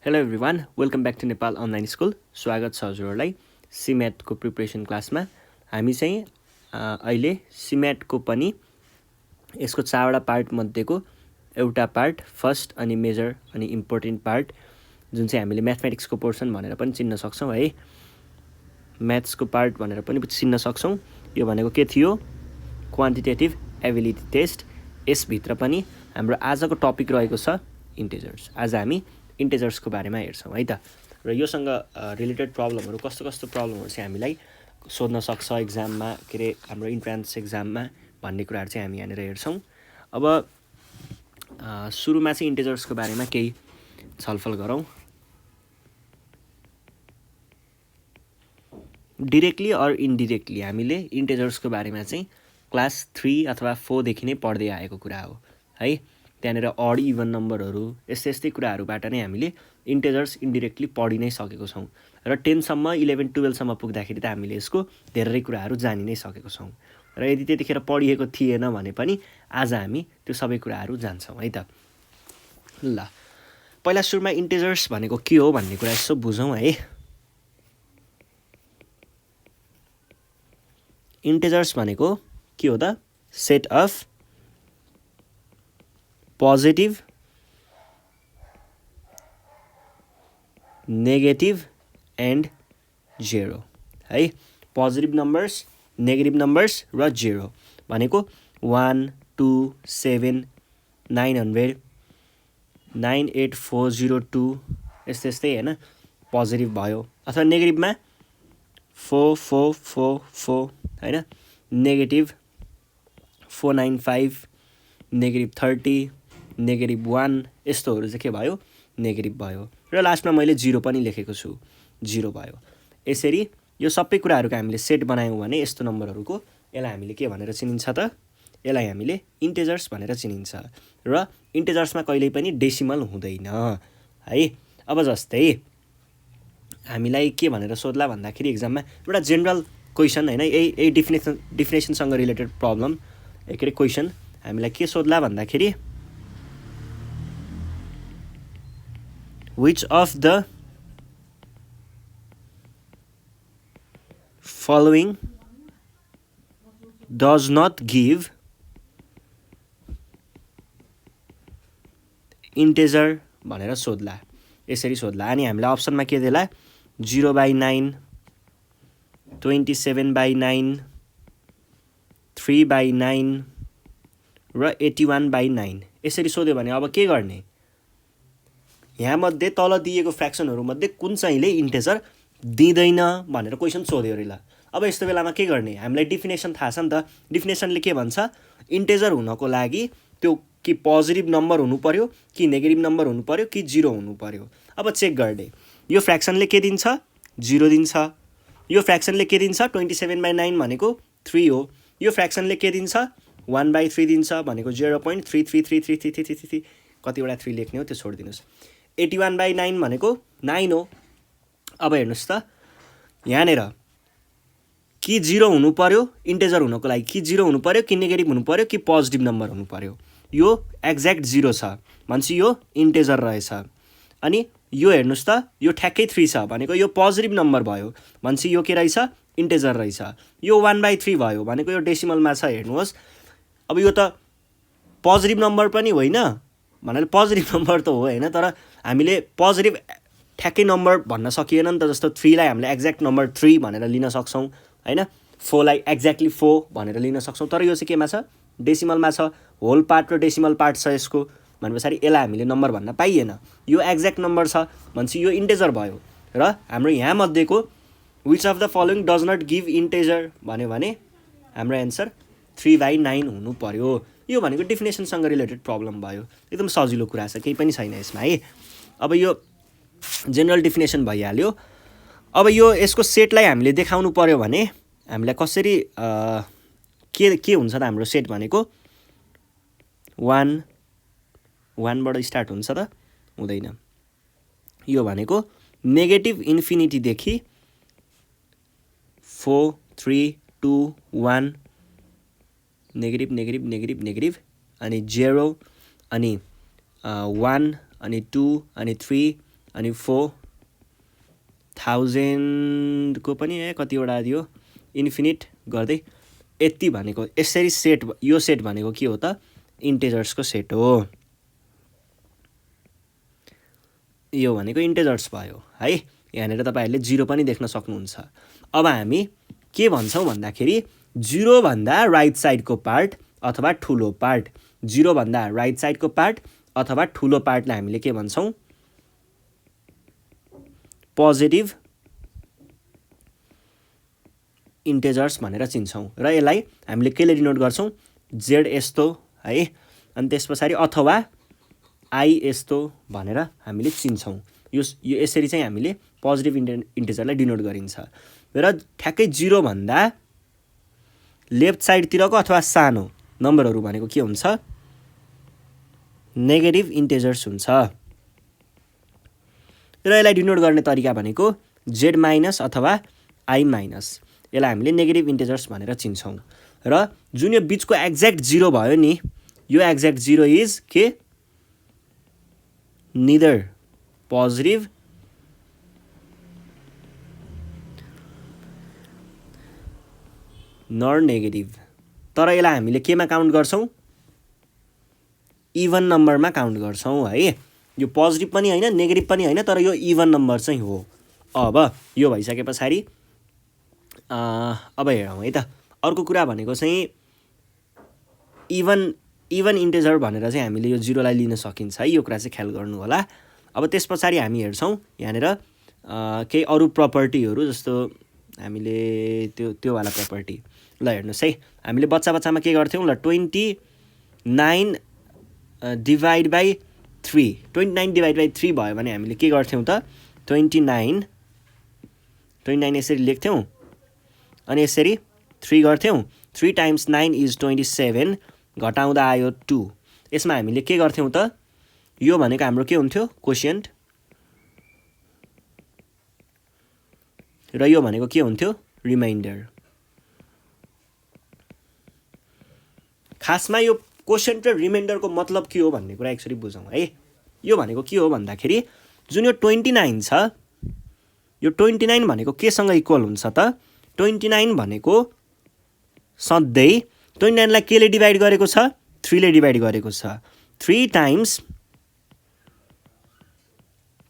Hello everyone, welcome back to Nepal online school. स्वागत छ हजुरहरूलाई सिम्याटको प्रिपरेसन क्लासमा। हामी चाहिँ अहिले सिम्याटको पनि यसको 4वटा पार्ट मध्येको एउटा पार्ट, फर्स्ट अनि मेजर अनि इम्पोर्टेन्ट पार्ट, जुन चाहिँ हामीले म्याथमेटिक्सको पोर्सन भनेर पनि चिन्न सक्छौँ है, म्याथ्सको पार्ट भनेर पनि चिन्न सक्छौँ। यो भनेको के थियो? Quantitative ability test. यसभित्र पनि हाम्रो आजको टपिक रहेको छ इन्टिजर्स। आज हामी इन्टिजर्सको बारेमा हेर्छौँ है त। र योसँग रिलेटेड प्रब्लमहरू कस्तो प्रब्लमहरू चाहिँ हामीलाई सोध्न सक्छ एक्जाममा, के अरे हाम्रो इन्ट्रान्स एक्जाममा भन्ने कुराहरू चाहिँ हामी यहाँनिर हेर्छौँ। अब सुरुमा चाहिँ इन्टिजर्सको बारेमा केही छलफल गरौँ। डिरेक्टली अर इन्डिरेक्टली हामीले इन्टिजर्सको बारेमा चाहिँ क्लास 3 अथवा 4 देखि नै पढ्दै आएको कुरा हो है। त्यहाँनिर अड इभन नम्बरहरू यस्तै कुराहरूबाट नै हामीले इन्टिजर्स इन्डिरेक्टली पढि नै सकेको छौँ। र 10सम्म 11-12सम्म पुग्दाखेरि त हामीले यसको धेरै कुराहरू जानि नै सकेको छौँ। र यदि त्यतिखेर पढिएको थिएन भने पनि आज हामी त्यो सबै कुराहरू जान्छौँ है त। ल, पहिला सुरुमा इन्टिजर्स भनेको के हो भन्ने कुरा यसो बुझौँ है। इन्टिजर्स भनेको के हो त? Set of positive, negative and zero है। पोजिटिभ नम्बर्स, नेगेटिभ नम्बर्स र जेरो भनेको 1, 2, 7, 900, 98402 यस्तै होइन, पोजिटिभ भयो। अथवा नेगेटिभमा 4444 होइन, नेगेटिभ 495, नेगेटिभ 30, नेगेटिभ 1 यस्तोहरू चाहिँ के भयो? नेगेटिभ भयो। र लास्टमा मैले जिरो पनि लेखेको छु, जिरो भयो। यसरी यो सबै कुराहरूको हामीले सेट बनायौँ भने यस्तो नम्बरहरूको यसलाई हामीले के भनेर चिनिन्छ त? यसलाई हामीले इन्टिजर्स भनेर चिनिन्छ। र इन्टिजर्समा कहिल्यै पनि डेसिमल हुँदैन है। अब जस्तै हामीलाई के भनेर सोध्ला भन्दाखेरि एक्जाममा एउटा जेनरल क्वेसन होइन, यही डिफिनेसनसँग रिलेटेड प्रब्लम, के अरे क्वेसन हामीलाई के सोध्ला भन्दाखेरि which of the following does not give integer भनेर सोध्ला, यसरी सोध्ला। अनि हामीलाई अप्सनमा के देला? 0/9, 27/9, 3/9 र 81/9 यसरी सोध्यो भने अब के गर्ने? यहाँमध्ये तल दिएको फ्रेक्सनहरूमध्ये कुन चाहिँले इन्टिजर दिँदैन भनेर क्वेसन सोध्यो अरे। ल, अब यस्तो बेलामा के गर्ने? हामीलाई डिफिनेसन थाहा छ नि त। डिफिनेसनले के भन्छ? इन्टिजर हुनको लागि त्यो कि पोजिटिभ नम्बर हुनु पर्यो, कि नेगेटिभ नम्बर हुनु पर्यो, कि जिरो हुनु पर्यो। अब चेक गर्ने, यो फ्रेक्सनले के दिन्छ? 0 दिन्छ। यो फ्रेक्सनले के दिन्छ? 27/9 भनेको 3 हो। यो फ्रेक्सनले के दिन्छ? 1/3 दिन्छ भनेको 0.333333 कतिवटा 3 लेख्ने हो त्यो छोडिदिनुहोस्। 81/9 भनेको 9 हो। अब हेर्नुहोस् त, यहाँनिर कि जिरो हुनु पर्यो इन्टिजर हुनको लागि, कि जिरो हुनु पर्यो, कि नेगेटिभ हुनु पर्यो, कि पोजिटिभ नम्बर हुनु पर्यो। यो एक्ज्याक्ट 0 छ भनेपछि यो इन्टिजर रहेछ। अनि यो हेर्नुहोस् त, यो ठ्याक्कै 3 छ भनेको यो पोजिटिभ नम्बर भयो भनेपछि यो के रहेछ? इन्टिजर रहेछ। यो 1/3 भयो भनेको यो डेसिमलमा छ। हेर्नुहोस्, अब यो त पोजिटिभ नम्बर पनि होइन भन्नाले पोजिटिभ नम्बर त हो होइन, तर हामीले पोजिटिभ ठ्याक्कै नम्बर भन्न सकिएन नि त। जस्तो 3लाई हामीले एक्ज्याक्ट नम्बर 3 भनेर लिन सक्छौँ होइन, 4लाई एक्ज्याक्टली 4 भनेर लिन सक्छौँ, तर यो चाहिँ केमा छ? डेसिमलमा छ। होल पार्ट र डेसिमल पार्ट छ यसको भने पछाडि यसलाई हामीले नम्बर भन्न पाइएन। यो एक्ज्याक्ट नम्बर छ भनेपछि यो इन्टिजर भयो। र हाम्रो यहाँ मध्येको which of the following does not give integer भन्यो भने हाम्रो एन्सर 3/9 हुनु पर्यो। यो भनेको डिफिनेसनसँग रिलेटेड प्रब्लम भयो, एकदम सजिलो कुरा छ, केही पनि छैन यसमा है। अब यो जेनरल डिफिनेसन भइहाल्यो। अब यो यसको सेटलाई हामीले देखाउनु पर्यो भने हामीलाई कसरी के हुन्छ त? हाम्रो सेट भनेको 1बाट स्टार्ट हुन्छ त? हुँदैन। यो भनेको नेगेटिभ इन्फिनिटीदेखि 4, 3, 2, 1 नेगेटिभ नेगेटिभ नेगेटिभ नेगेटिभ अनि 0 अनि 1 अनि 2 अनि 3 अनि 4000 को पनि कतिवटा दियो इन्फिनिट गर्दै यति भनेको यसरी सेट यो सेट भनेको के हो त इन्टिजर्सको सेट हो यो भनेको इन्टिजर्स भयो है यहाँनिर तपाईहरुले 0 पनि देख्न सक्नुहुन्छ अब हामी के भन्छौं भन्दाखेरि 0 भन्दा राइट साइडको पार्ट अथवा ठुलो पार्ट 0 भन्दा राइट साइडको पार्ट अथवा ठुलो पार्टलाई हामीले के भन्छौं पोजिटिभ इन्टिजर्स भनेर चिन्छौं र यसलाई हामीले केले डिनोट गर्छौं z यस्तो है अनि त्यसपछि अथवा I यस्तो भनेर हामीले चिन्छौं यो यसरी चाहिँ हामीले पोजिटिभ इन्टिजरलाई डिनोट गरिन्छ र ठ्याक्कै 0 भन्दा लेफ्ट साइड तिरको अथवा सानो नम्बरहरु भनेको के हुन्छ नेगेटिभ इन्टिजर्स हुन्छ र यसलाई डिनोट गर्ने तरिका भनेको z माइनस अथवा I माइनस यसलाई हामीले नेगेटिभ इन्टिजर्स भनेर चिन्छौं र जुन यो बीचको एक्ज्याक्ट 0 भयो नि यो एक्ज्याक्ट 0 इज के neither positive nor negative तर यसलाई हामीले केमा काउन्ट गर्छौं इभन नम्बरमा काउन्ट गर्छौं है यो पोजिटिभ पनि हैन नेगेटिभ पनि हैन तर यो इभन नम्बर चाहिँ हो अब यो भइसकेपछि अब हेरौं है त अर्को कुरा भनेको चाहिँ इभन इन्टिजर भनेर चाहिँ हामीले यो 0 लाई लिन सकिन्छ है यो कुरा चाहिँ ख्याल गर्नु होला अब त्यसपछि हामी हेर्छौं यहाँनेर केही अरु प्रपर्टीहरु जस्तो हामीले त्यो वाला प्रपर्टी ल हेर्नुस् है हामीले बच्चामा के गर्थ्यौं ल 29 डिवाइड बाइ 3 29 डिवाइड बाइ 3 भयो भने हामीले के गर्थ्यौं त 29 यसरी लेख्थ्यौं अनि यसरी 3 गर्थ्यौं 3 टाइम्स 9 इज 27 घटाउँदा आयो 2 यसमा हामीले के गर्थ्यौं त यो भनेको हाम्रो के हुन्थ्यो कोशिएन्ट र यो भनेको के हुन्थ्यो रिमाइन्डर खासमा यो कोशिएन्ट र रिमाइन्डरको मतलब के हो भन्ने कुरा एकचोटी बुझौं है यो भनेको के हो भन्दाखेरि जुन यो 29 छ यो 29 भनेको केसँग इक्वल हुन्छ त 29 भनेको सधैं 29 लाई केले डिवाइड गरेको छ 3 ले डिवाइड गरेको छ 3 टाइम्स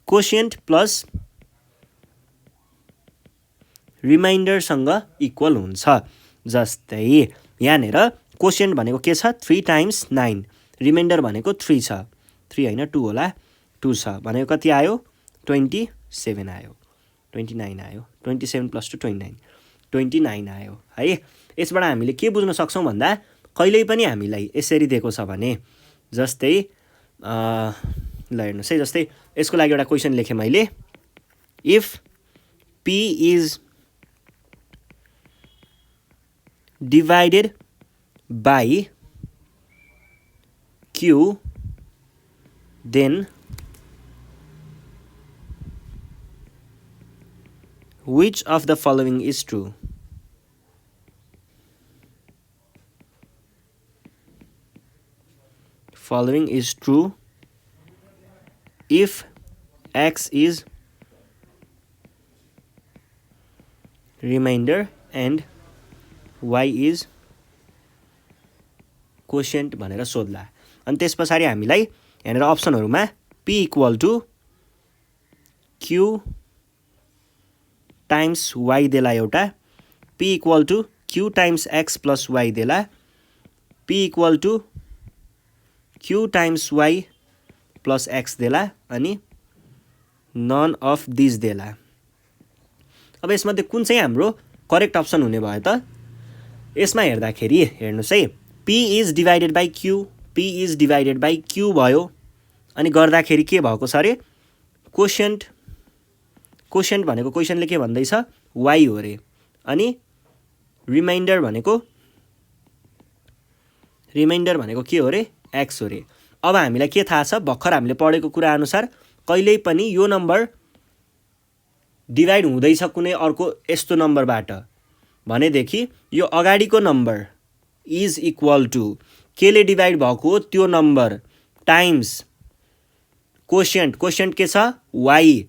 कोशिएन्ट प्लस रिमाइन्डर सँग इक्वल हुन्छ जस्तै यहाँनेर कोशिएन्ट भनेको के छ 3 टाइम्स 9 रिमाइन्डर भनेको 3 छ 3 हैन 2 होला 2 छ भनेको कति आयो 27 आयो 29 आयो 27 प्लस 2 29 आयो है यसबाट हामीले के बुझ्न सक्छौं भन्दा कहिल्यै पनि हामीलाई यसरी दिएको छ भने जस्तै ल हेर्नुस् है जस्तै यसको लागि एउटा क्वेशन लेखे मैले if p is divided by q then which of the following is true following is true if x is remainder and y is quotient भनेर सोध्ला अनि त्यसपछि हामीलाई यहाँनेर अप्सनहरुमा p equal to q times y देला एउटा p equal to q times x plus y देला p equal to q times y plus x देला अनि नन अफ दिस देला अब यसमध्ये कुन चाहिँ हाम्रो करेक्ट अप्सन हुने भयो त यसमा हेर्दाखेरि हेर्नुस् है p is divided by q p is divided by q भयो अनि गर्दाखेरि के भएको छ रे कोशिएन्ट भनेको क्वेशनले के भन्दै छ y हो रे अनि रिमाइन्डर भनेको के हो रे x हो रे अब हामीलाई के थाहा छ भर्खर हामीले पढेको कुरा अनुसार कहिल्यै पनि यो नम्बर डिवाइड हुँदैछ कुनै अर्को यस्तो नम्बरबाट भनेदेखि यो अगाडिको नम्बर इज इक्वल टु केले डिवाइड भएको त्यो नम्बर टाइम्स कोसिएन्ट के छ y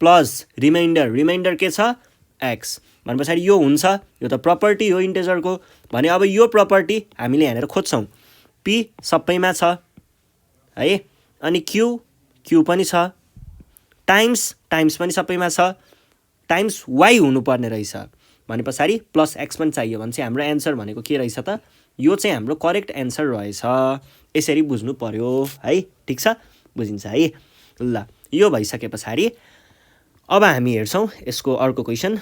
प्लस रिमाइन्डर के छ x भने पछाडि यो हुन्छ। यो त प्रपर्टी हो इन्टिजरको भने अब यो प्रपर्टी हामीले यहाँनिर खोज्छौँ। p सबैमा छ है, अनि q पनि छ, टाइम्स पनि सबैमा छ, टाइम्स y हुनुपर्ने रहेछ भने पछाडि प्लस x पनि चाहियो भने चाहिँ हाम्रो एन्सर भनेको के रहेछ त? यो चाहिँ हाम्रो करेक्ट एन्सर रहेछ। यसरी बुझ्नु पर्यो है, ठिक छ, बुझिन्छ है। ल यो भइसके पछाडि अब हामी हेर्छौँ यसको अर्को क्वेसन,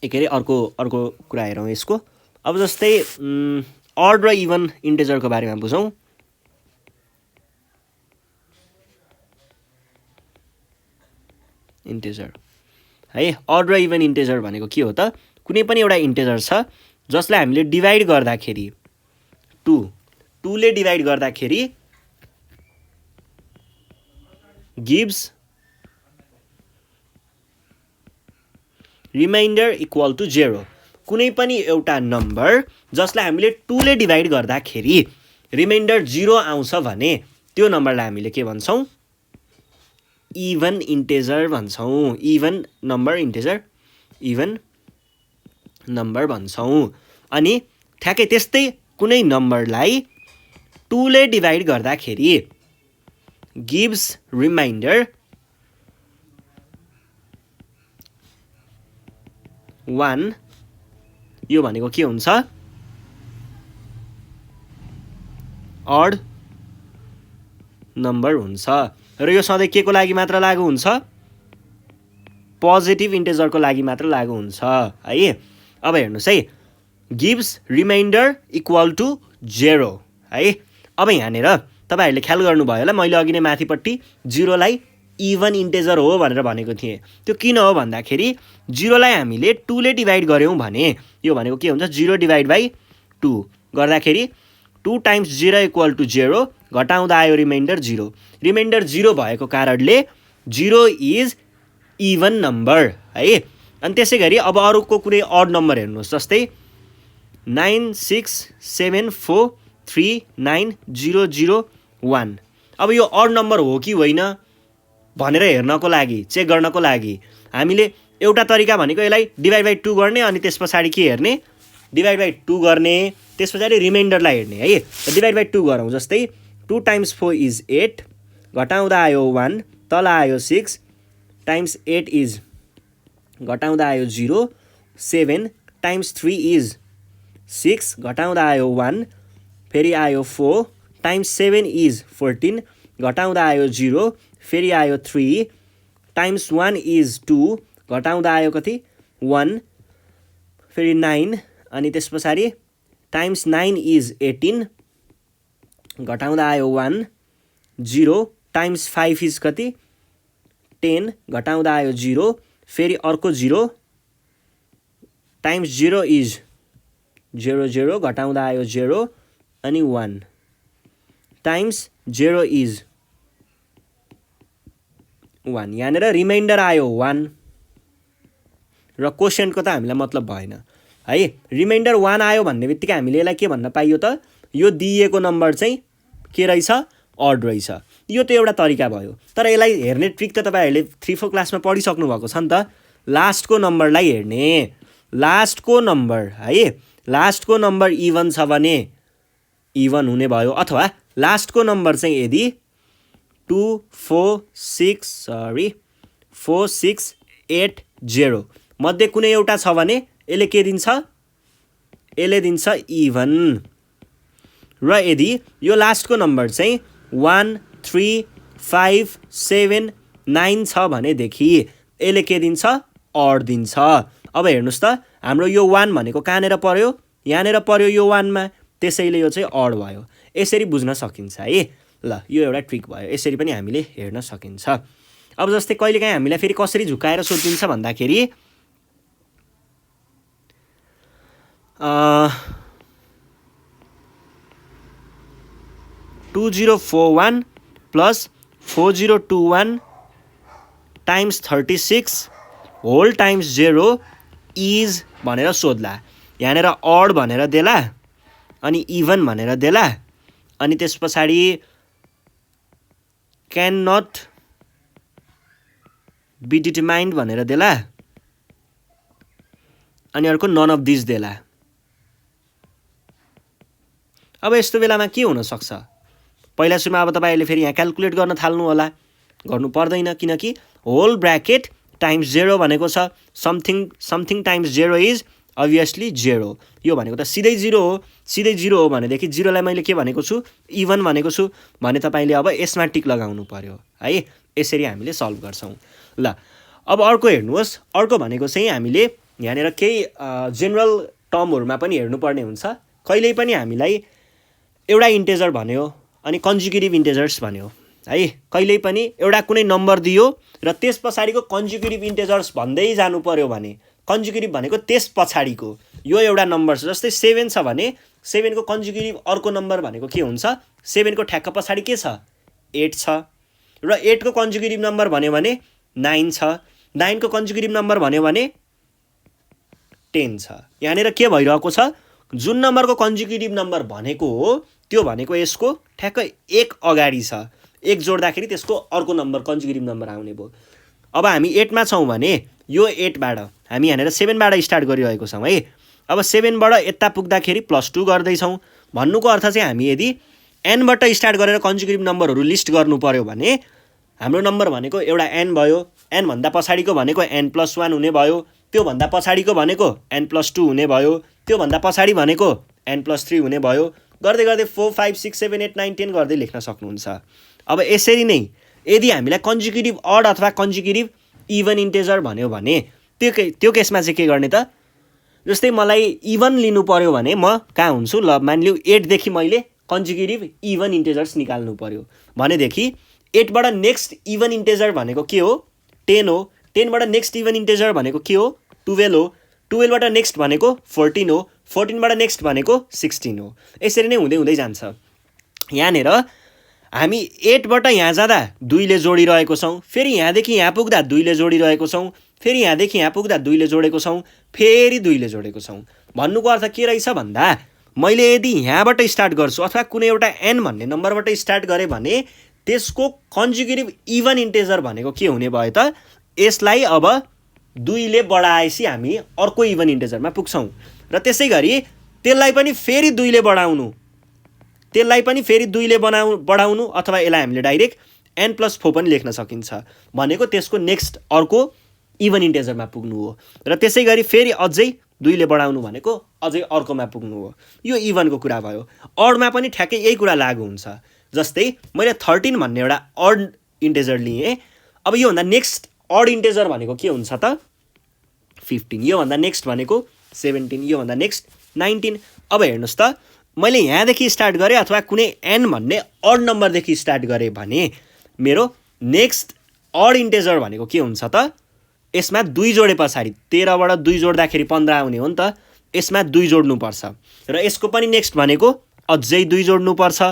के अरे अर्को कुरा हेरौँ यसको। अब जस्तै अड र इभन इन्टिजरको बारेमा बुझौँ। इन्टिजर है, अड र इभन इन्टिजर भनेको के हो त? कुनै पनि एउटा इन्टिजर छ जसलाई हामीले डिभाइड गर्दाखेरि 2 ले डिभाइड गर्दाखेरि गिभ्स रिमाइन्डर इक्वल टु 0। कुनै पनि एउटा नम्बर जसलाई हामीले 2 ले डिभाइड गर्दाखेरि रिमाइन्डर 0 आउँछ भने त्यो नम्बरलाई हामीले के भन्छौँ? इभन इन्टिजर भन्छौँ। इभन नम्बर भन्छौँ। अनि ठ्याक्कै त्यस्तै कुनै नम्बरलाई 2 ले डिभाइड गर्दाखेरि गिभ्स रिमाइन्डर 1, यो भनेको के हुन्छ? अड नम्बर हुन्छ। र यो सधैँ के को लागि मात्र लागु हुन्छ? पोजिटिभ इन्टिजरको लागि मात्र लागु हुन्छ है। अब हेर्नुहोस् है, गिभ्स रिमाइन्डर इक्वल टु 0 है। अब यहाँनिर तपाईँहरूले ख्याल गर्नुभयो होला, मैले अघि नै माथिपट्टि 0 लाई इभन इन्टिजर हो भनेर भनेको थिएँ। त्यो किन हो भन्दाखेरि 0 लाई हामीले 2 ले डिभाइड गऱ्यौँ भने यो भनेको के हुन्छ? 0 डिभाइड बाई 2 गर्दाखेरि 2 टाइम्स 0 इक्वल टु 0, घटाउँदा आयो रिमाइन्डर 0। रिमाइन्डर 0 भएको कारणले 0 इज इभन नम्बर है। अनि त्यसै गरी अब अरूको कुनै अड नम्बर हेर्नुहोस्, जस्तै 9 6 7 4 3 9 0 0 1। अब यो अड नम्बर हो कि होइन भनेर हेर्नको लागि, चेक गर्नको लागि हामीले एउटा तरिका भनेको यसलाई डिभाइड बाई 2 गर्ने, अनि त्यस पछाडि के हेर्ने? डिभाइड बाई 2 गर्ने, त्यस पछाडि रिमाइन्डरलाई हेर्ने है। डिभाइड बाई 2 गरौँ। जस्तै 2 टाइम्स 4 इज 8, घटाउँदा आयो 1, तल आयो 6, टाइम्स 8 इज, घटाउँदा आयो 0, 7 टाइम्स 3 इज 6, घटाउँदा आयो 1, फेरि आयो 4, टाइम्स 7 इज 14, घटाउँदा आयो 0, फेरि आयो 3, टाइम्स 1 इज 2, घटाउँदा आयो कति? 1, फेरि 9, अनि त्यस पछाडि टाइम्स 9 इज 18, घटाउँदा आयो 1, 0, टाइम्स 5 इज कति? 10, घटाउँदा आयो 0, फेरि अर्को 0, टाइम्स 0 इज 0 0, घटाउँदा आयो 0, अनि 1, टाइम्स 0 इज 1। यहाँनिर रिमाइन्डर आयो 1 र कोसिएन्टको त हामीलाई मतलब भएन है। रिमाइन्डर 1 आयो भन्ने बित्तिकै हामीले यसलाई के भन्न पाइयो त? यो दिइएको नम्बर चाहिँ के रहेछ? अड रहेछ। यो त एउटा तरिका भयो। तर यसलाई हेर्ने ट्रिक त तपाईँहरूले 3-4 क्लासमा पढिसक्नु भएको छ नि त। लास्टको नम्बरलाई हेर्ने, लास्टको नम्बर है, लास्टको नम्बर इभन छ भने इभन हुने भयो, अथवा लास्टको नम्बर चाहिँ यदि 4 6 8 0 मध्ये कुनै एउटा छ भने यसले के दिन्छ? यसले दिन्छ इभन। र यदि यो लास्टको नम्बर चाहिँ 1 3 5 7 9 छ भनेदेखि यसले के दिन्छ? अड दिन्छ। अब हेर्नुहोस् त, हाम्रो यो 1 भनेको कहाँनिर पर्यो? यहाँनिर पर्यो यो 1 मा, त्यसैले यो चाहिँ अड भयो। यसरी बुझ्न सकिन्छ है। ल यो एउटा ट्रिक भयो, यसरी पनि हामीले हेर्न सकिन्छ। अब जस्तै कहिलेकाहीँ हामीलाई फेरि कसरी झुकाएर सोधिन्छ भन्दाखेरि 2041 plus 4021 times 36 whole times 0 is भनेर सोध्ला। यहाँनिर अड भनेर देला, अनि इभन भनेर देला, अनि त्यस पछाडि क्यान नट बी डिटरमाइन्ड भनेर देला, अनि अर्को नन अफ दिस देला। अब यस्तो बेलामा के हुन सक्छ? पहिला सुरुमा अब तपाईहरुले फेरि यहाँ क्याल्कुलेट गर्न थाल्नु होला, गर्नु पर्दैन, किनकि होल ब्र्याकेट टाइम्स 0 भनेको छ something something times 0 is obviously 0। यो भनेको त सिधै 0 हो, सिधै 0 हो भनेदेखि 0 लाई मैले के भनेको छु? इभन भनेको छु भने तपाईले अब यसमा टिक लगाउनु पर्यो है। यसरी हामीले सल्भ गर्छौं। ल अब अर्को हेर्नुहोस्, अर्को भनेको चाहिँ हामीले यहाँनिर केही जेनरल टर्महरुमा पनि हेर्नुपर्ने हुन्छ। कहिल्यै पनि हामीलाई एउटा इन्टिजर भन्यो अनि कन्जुगेटिभ इन्टिजर्स भन्यो है, कहिल्यै पनि एउटा कुनै नम्बर दियो र त्यस पछाडीको कन्जुगेटिभ इन्टिजर्स भन्दै जानु पर्यो भने, कन्जुगेटिभ भनेको त्यस पछाडीको यो एउटा नम्बर छ, जस्तै 7 छ भने 7 को कन्जुगेटिभ अर्को नम्बर भनेको के हुन्छ? 7 को ठ्याक्क पछाडी के छ? 8 छ। र 8 को कन्जुगेटिभ नम्बर भन्यो भने 9 छ। 9 को कन्जुगेटिभ नम्बर भन्यो भने 10 छ। यहाँनिर के भइरहेको छ? जुन नम्बरको कन्जुगेटिभ नम्बर भनेको हो त्यो भनेको यसको ठ्याक्क एक अगाडि छ, एक जोड्दाखेरि त्यसको अर्को नम्बर कन्जुगेटिभ नम्बर आउने भयो। अब हामी 8 मा छौं भने यो 8 बाट हामी यहाँनिर 7 बाट स्टार्ट गरिरहेको छौं है। अब 7 बाट यता पुग्दाखेरि +2 गर्दै छौं। भन्नुको अर्थ चाहिँ हामी यदि n बाट स्टार्ट गरेर कन्जुगेटिभ नम्बरहरु लिस्ट गर्नु पर्यो भने हाम्रो नम्बर भनेको एउटा n भयो, n भन्दा पछाडीको भनेको n+1 हुने भयो, त्यो भन्दा पछाडीको भनेको n+2 हुने भयो, त्यो भन्दा पछाडी भनेको n+3 हुने भयो, गर्दै गर्दै 4 5 6 7 8 9 10 गर्दै लेख्न सक्नुहुन्छ। अब यसरी नै यदि हामीलाई कन्जुगेटिभ अड अथवा कन्जुगेटिभ इभन इन्टिजर भन्यो भने त्यो केसमा चाहिँ के गर्ने त? जस्तै मलाई इभन लिनु पर्यो भने म कहाँ हुन्छु? ल मानिलिउ 8 देखि मैले कन्जुगेटिभ इभन इन्टिजर्स निकाल्नु पर्यो भनेदेखि 8 बाट नेक्स्ट इभन इन्टिजर भनेको के हो? 10 हो। 10 बाट नेक्स्ट इभन इन्टिजर भनेको के हो? 12 हो। 12 बाट नेक्स्ट भनेको 14 हो। 14 बाट नेक्स्ट भनेको 16 हो। यसरी नै हुँदै हुँदै जान्छ। यहाँनिर हामी 8 बाट यहाँ जाँदा 2 ले जोडिरहेको छौं, फेरि यहाँदेखि यहाँ पुग्दा 2 ले जोडिरहेको छौं, फेरि यहाँदेखि यहाँ पुग्दा 2 ले जोडेको छौं, फेरि 2 ले जोडेको छौं। भन्नुको अर्थ के रहेछ भन्दा मैले यदि यहाँबाट स्टार्ट गर्छु अथवा कुनै एउटा n भन्ने नम्बरबाट स्टार्ट गरे भने त्यसको कन्जुगेटिभ इभन इन्टिजर भनेको के हुने भयो त? यसलाई अब 2 ले बढाएपछि हामी अर्को इभन इन्टिजरमा पुग्छौं र त्यसैगरी त्यसलाई पनि फेरि 2 ले बढाउनु, त्यसलाई पनि फेरि 2 ले बढाउनु अथवा यसलाई हामीले डाइरेक्ट n+4 पनि लेख्न सकिन्छ भनेको त्यसको नेक्स्ट अर्को इभन इन्टिजरमा पुग्नु हो। र त्यसैगरी फेरि अझै 2 ले बढाउनु भनेको अझै अर्कोमा पुग्नु हो। यो इभनको कुरा भयो। अडमा पनि ठ्याक्कै यही कुरा लागू हुन्छ। जस्तै मैले 13 भन्ने एउटा अड इन्टिजर लिए, अब यो भन्दा नेक्स्ट अड इन्टिजर भनेको के हुन्छ त? 15। यो भन्दा नेक्स्ट भनेको 17, यो भन्दा नेक्स्ट 19। अब हेर्नुस् त, मैले यहाँदेखि स्टार्ट गरे अथवा कुनै n भन्ने अड नम्बरदेखि स्टार्ट गरे भने मेरो नेक्स्ट अड इन्टिजर भनेको के हुन्छ त? यसमा 2 जोडे पछाडी 13 बाट 2 जोड्दाखेरि 15 आउने हो नि त। यसमा 2 जोड्नु पर्छ र यसको पनि नेक्स्ट भनेको अझै 2 जोड्नु पर्छ,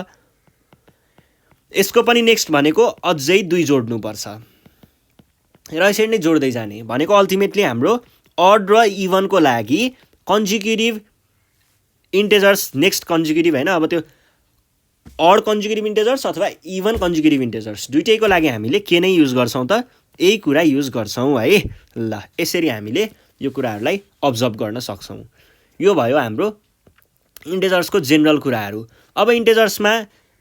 यसको पनि नेक्स्ट भनेको अझै 2 जोड्नु पर्छ र यसरी नै जोड्दै जाने भनेको अल्टिमेटली हाम्रो अड र इभनको लागि कन्जुगेटिभ इन्टिजर्स नेक्स्ट कन्जुगेटिभ हैन, अब त्यो अड कन्जुगेटिभ इन्टिजर्स अथवा इभन कन्जुगेटिभ इन्टिजर्स दुईटैको लागि हामीले के नै युज गर्छौं त? यही कुरा युज गर्छौं है। ल यसरी हामीले यो कुराहरुलाई अब्जर्भ गर्न सक्छौं। यो भयो हाम्रो इन्टिजर्सको जेनरल कुराहरु। अब इन्टिजर्समा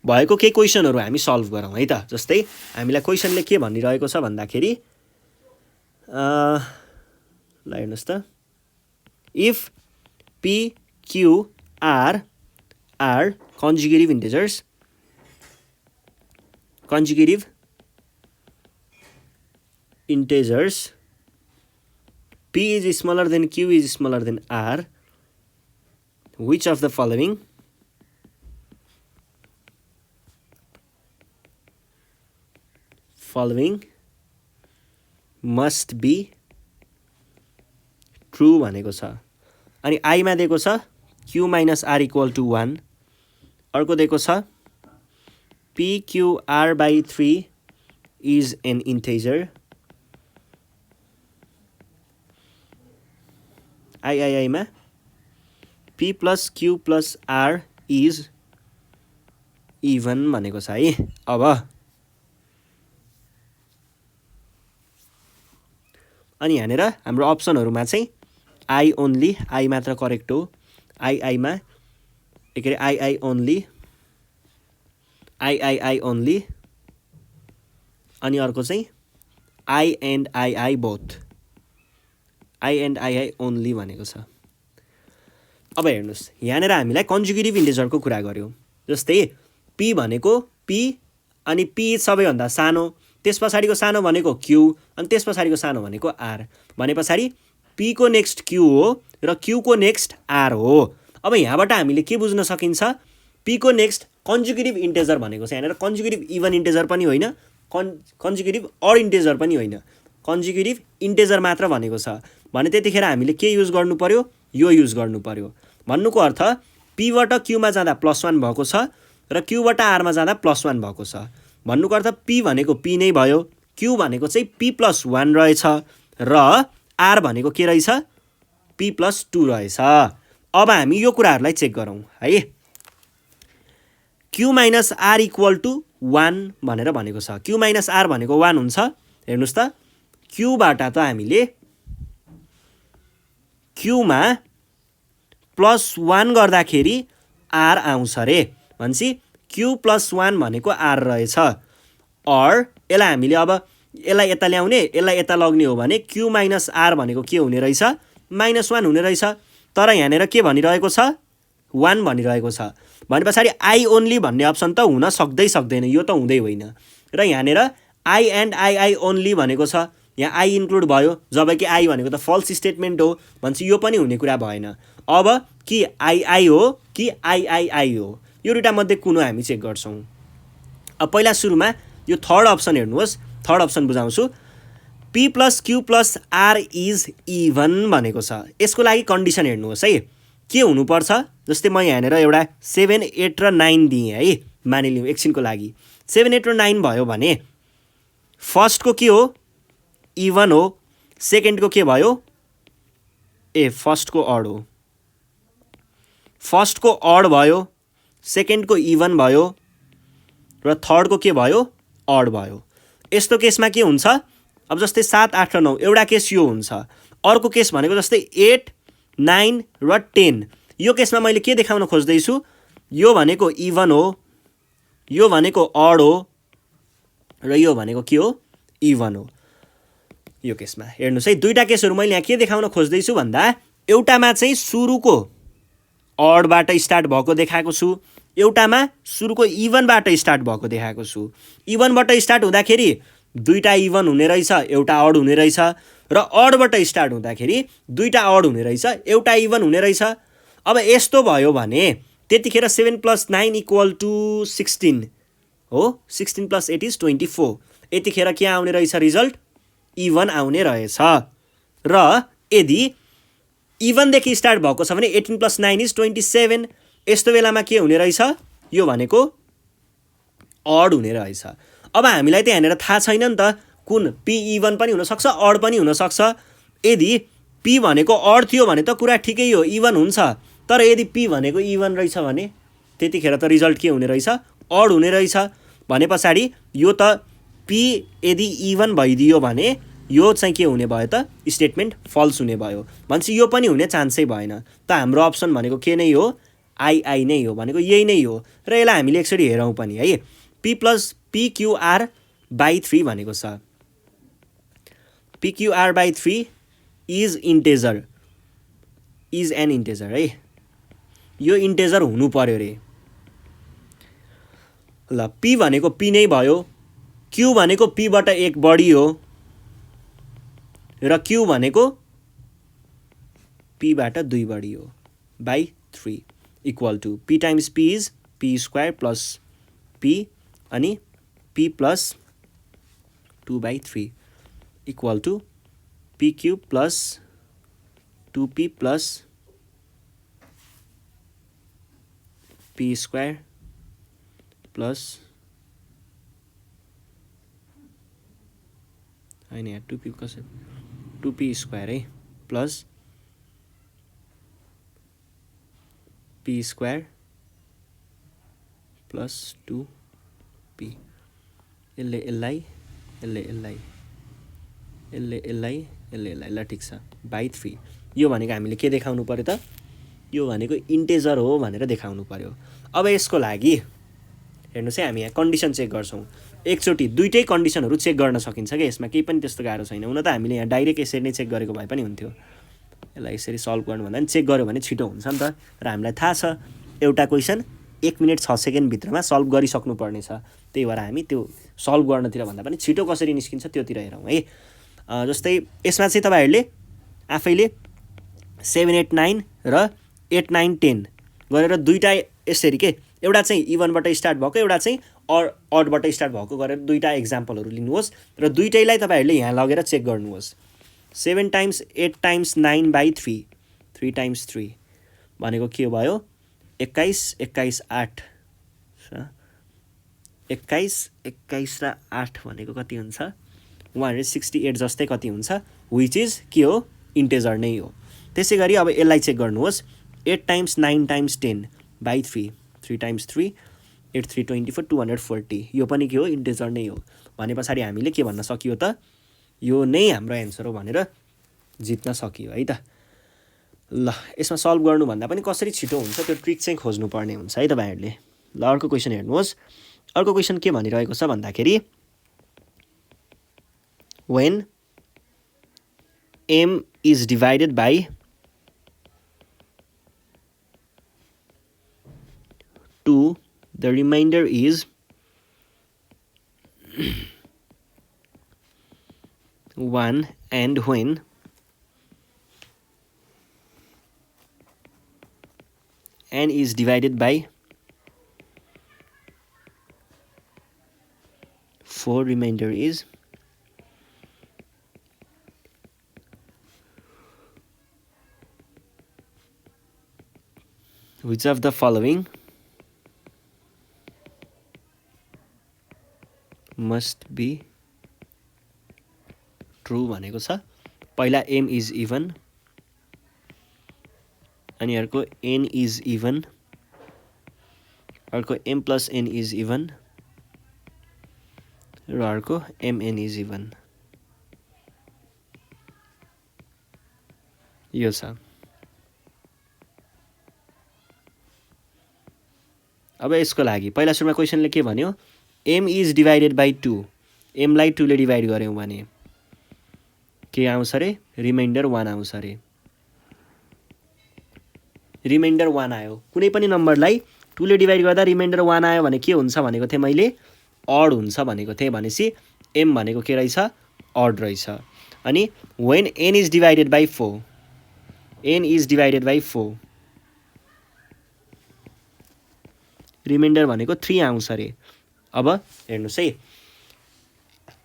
भएको केही क्वेशनहरु हामी सल्भ गरौँ है त। जस्तै हामीलाई क्वेशनले के भनिरहेको छ भन्दाखेरि ल हेर्नुस् त, if p q r are conjugative integers, p is smaller than q is smaller than r, which of the following must be true भनेको छ। अनि i मा दिएको छ q minus r equal to 1, अर्को दिएको छ pqr by 3 is an integer, i मा p plus q plus r is even भनेको छ है। अब अनि यहाँनिर हाम्रो अप्सनहरुमा चाहिँ आई ओन्ली, आई मात्र करेक्ट हो, आईमा के अरे आई ओन्ली, आई ओन्ली, अनि अर्को चाहिँ I and I both, I and I only भनेको छ। अब हेर्नुस् यहाँनिर हामीलाई कन्जुगेटिभ इन्टिजरको कुरा गर्यो। जस्तै पी भनेको पी अनि पी सबैभन्दा सानो, त्यस पछाडिको सानो भनेको क्यू अनि त्यस पछाडिको सानो भनेको आर, भने पछाडि पी को नेक्स्ट क्यू हो र क्यू को नेक्स्ट आर हो। अब यहाँबाट हामीले के बुझ्न सकिन्छ, पी को नेक्स्ट कन्जुगेटिभ इन्टिजर भनेको छ। यहाँनिर कन्जुगेटिभ इभन इन्टिजर पनि होइन, कन्जुगेटिभ अड इन्टिजर पनि होइन, कन्जुगेटिभ इन्टिजर मात्र भनेको छ। भने त्यतिखेर हामीले के युज गर्नु पर्यो, यो युज गर्नु पर्यो। भन्नुको अर्थ पीबाट क्यूमा जाँदा +1 भएको छ र क्यूबाट आरमा जाँदा +1 भएको छ। भन्नुको अर्थ पी भनेको पी नै भयो, क्यू भनेको चाहिँ p+1 रहेछ र आर भनेको के रहेछ, p+2 रहेछ। अब हामी यो कुराहरूलाई चेक गरौँ है। q minus R equal to 1 भनेर भनेको छ। q माइनस आर भनेको 1 हुन्छ। हेर्नुस् त क्यूबाट त हामीले क्यूमा +1 गर्दाखेरि आर आउँछ रे, भनेपछि q+1 भनेको आर रहेछ। और यसलाई हामीले अब यसलाई यता ल्याउने, यसलाई यता लग्ने हो भने q माइनस आर भनेको के हुने रहेछ, -1 हुने रहेछ। तर यहाँनिर के भनिरहेको छ, 1 भनिरहेको छ। भने पछाडि आई ओन्ली भन्ने अप्सन त हुन सक्दैन, यो त हुँदै होइन। र यहाँनिर आई एन्ड आई ओन्ली भनेको छ, यहाँ आई इन्क्लुड भयो, जबकि आई भनेको त फल्स स्टेटमेन्ट हो, भनेपछि यो पनि हुने कुरा भएन। अब कि आई हो कि आई हो, यो दुईटा मध्ये कुन हो हामी चेक गर्छौँ। अब पहिला सुरुमा यो थर्ड अप्सन हेर्नुहोस्, थर्ड अप्सन बुझाउँछु। p + q + r is even भनेको छ। यसको लागि कन्डिसन हेर्नुहोस् है, के हुनुपर्छ। जस्तै म यहाँनिर एउटा 7, 8 र 9 दिएँ है, मानिलिउँ एकछिनको लागि। 7, 8 र 9 भयो भने फर्स्टको के हो, इभन हो, सेकेन्डको के भयो, फर्स्टको अड हो, फर्स्टको अड भयो, सेकेन्डको इभन भयो र थर्डको के भयो, अड भयो। यस्तो केसमा के हुन्छ, अब जस्तै 7, 8 र 9 एउटा केस यो हुन्छ। अर्को केस भनेको जस्तै 8, 9 र 10, यो केसमा मैले के देखाउन खोज्दैछु, यो भनेको इभन हो, यो भनेको अड हो र यो भनेको के हो, इभन हो। यो केसमा हेर्नुस् है, दुईटा केसहरू मैले यहाँ के देखाउन खोज्दैछु भन्दा, एउटामा चाहिँ सुरुको अडबाट स्टार्ट भएको देखाएको छु, एउटामा सुरुको इभनबाट स्टार्ट भएको देखाएको छु। इभनबाट स्टार्ट हुँदाखेरि दुईटा इभन हुने रहेछ, एउटा अड हुने रहेछ, र अडबाट स्टार्ट हुँदाखेरि दुईटा अड हुने रहेछ, एउटा इभन हुने रहेछ। अब यस्तो भयो भने त्यतिखेर 7 + 9 = 16 हो, 16 + 8 = 24। यतिखेर के आउने रहेछ रिजल्ट, इभन आउने रहेछ। र यदि इभनदेखि स्टार्ट भएको छ भने 18 + 9 = 27, यस्तो बेलामा के हुने रहेछ, यो भनेको अड हुने रहेछ। अब हामीलाई त यहाँनिर थाहा छैन नि त कुन पी इभन पनि हुनसक्छ, अड पनि हुनसक्छ। यदि पी भनेको अड थियो भने त कुरा ठिकै हो, इभन हुन्छ। तर यदि पी भनेको इभन रहेछ भने त्यतिखेर त रिजल्ट के हुने रहेछ, अड हुने रहेछ। भने पछाडि यो त पी यदि इभन भइदियो भने यो चाहिँ के हुने भयो त, स्टेटमेन्ट फल्स हुने भयो, भनेपछि यो पनि हुने चान्सै भएन। त हाम्रो अप्सन भनेको के नै हो, आई नै हो, भनेको यही नै हो। र यसलाई हामीले एकचोटि हेरौँ पनि है। p+pqr/3 भनेको छ, pqr/3 is integer, is an integer है, यो इन्टेजर हुनु पर्यो रे। ल p भनेको p नै भयो, q भनेको p बाट 1 बढी हो र q भनेको p बाट 2 बढी हो, /3 = p × p is p² + p अनि p + 2/3 = pq + 2p + p² + होइन यहाँ 2p कसरी, 2p² है, प्लस p² + 2p, यसले यसलाई, यसले यसलाई यसलाई ल ठिक छ बाई 3 यो भनेको हामीले के देखाउनु पर्यो त यो भनेको इन्टेजर हो भनेर देखाउनु पर्यो। अब यसको लागि हेर्नुहोस् है हामी यहाँ कन्डिसन चेक गर्छौँ एकचोटि दुईटै कन्डिसनहरू चेक गर्न सकिन्छ क्या यसमा केही पनि त्यस्तो गाह्रो छैन। हुन त हामीले यहाँ डाइरेक्ट यसरी नै चेक गरेको भए पनि हुन्थ्यो यसलाई यसरी सल्भ गर्नुभन्दा पनि चेक गऱ्यो भने छिटो हुन्छ नि त र हामीलाई थाहा छ एउटा क्वेसन 1 मिनट 6 सेकेन्डभित्रमा सल्भ गरिसक्नु पर्ने छ त्यही भएर हामी त्यो सल्भ गर्नतिर भन्दा पनि छिटो कसरी निस्किन्छ त्योतिर हेरौँ है। जस्तै यसमा चाहिँ तपाईँहरूले आफैले 7 8 9 र 8 9 10 गरेर दुईवटा यसरी के एउटा चाहिँ इभनबाट स्टार्ट भएको एउटा चाहिँ अडबाट स्टार्ट भएको गरेर दुईवटा इक्जाम्पलहरू लिनुहोस् र दुईटैलाई तपाईँहरूले यहाँ लगेर चेक गर्नुहोस्। 7 टाइम्स 8 टाइम्स 9 बाई 3 3 टाइम्स 3 भनेको के भयो 21 21 8 21 21 र 8 भनेको कति हुन्छ 168 जस्तै कति हुन्छ विच इज के हो इन्टेजर नै हो। त्यसै गरी अब यसलाई चेक गर्नुहोस् 8 टाइम्स 9 टाइम्स 10 बाई 3 3 टाइम्स 3 8 3 24 240 यो पनि के हो इन्टेजर नै हो भने पछाडि हामीले के भन्न सकियो त यो नै हाम्रो एन्सर हो भनेर जित्न सकियो है त। ल यसमा सल्भ गर्नुभन्दा पनि कसरी छिटो हुन्छ त्यो ट्रिक चाहिँ खोज्नुपर्ने हुन्छ है तपाईँहरूले। ल अर्को क्वेसन हेर्नुहोस् अर्को क्वेसन के भनिरहेको छ भन्दाखेरि when m is divided by 2 the remainder is 1 and when n is divided by 4 remainder is which of the following must be true भनेको छ। पहिला m is even अनि अर्को n is even अर्को m plus n is even र अर्को mn is even यो छ। अब यसको लागि पहिला सुरुमा क्वेसनले के भन्यो m is divided by 2 m लाई 2 ले डिभाइड गर्यौं भने के आउँछ रे रिमाइन्डर 1 आउँछ रे रिमाइन्डर 1 आयो। कुनै पनि नम्बरलाई 2 ले डिभाइड गर्दा रिमाइन्डर 1 आयो भने के हुन्छ भनेको थिए मैले अड हुन्छ भनेको थिए भनेसी m भनेको के रहेछ अड रहेछ। अनि when n is divided by 4 n is divided by 4 reminder भनेको 3 आउँछ रे। अब हेर्नुस् है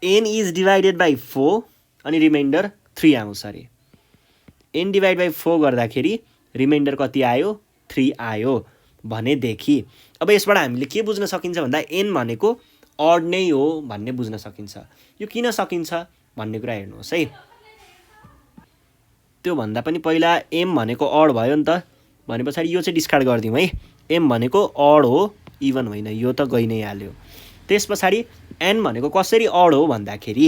n is divided by 4 अनि रिमाइन्डर 3 आउँछ रे। n डिभाइड बाई 4 गर्दाखेरि रिमाइन्डर कति आयो 3 आयो भनेदेखि अब यसबाट हामीले के बुझ्न सकिन्छ भन्दा n भनेको अड नै हो भन्ने बुझ्न सकिन्छ। यो किन सकिन्छ भन्ने कुरा हेर्नुहोस् है। त्यो भन्दा पनि पहिला m भनेको अड भयो नि त भने पछाडि यो चाहिँ डिस्कार्ड गर्दियौँ है। m भनेको अड हो इभन होइन यो त गइ नै हाल्यो। त्यस पछाडि n भनेको कसरी अड हो भन्दाखेरि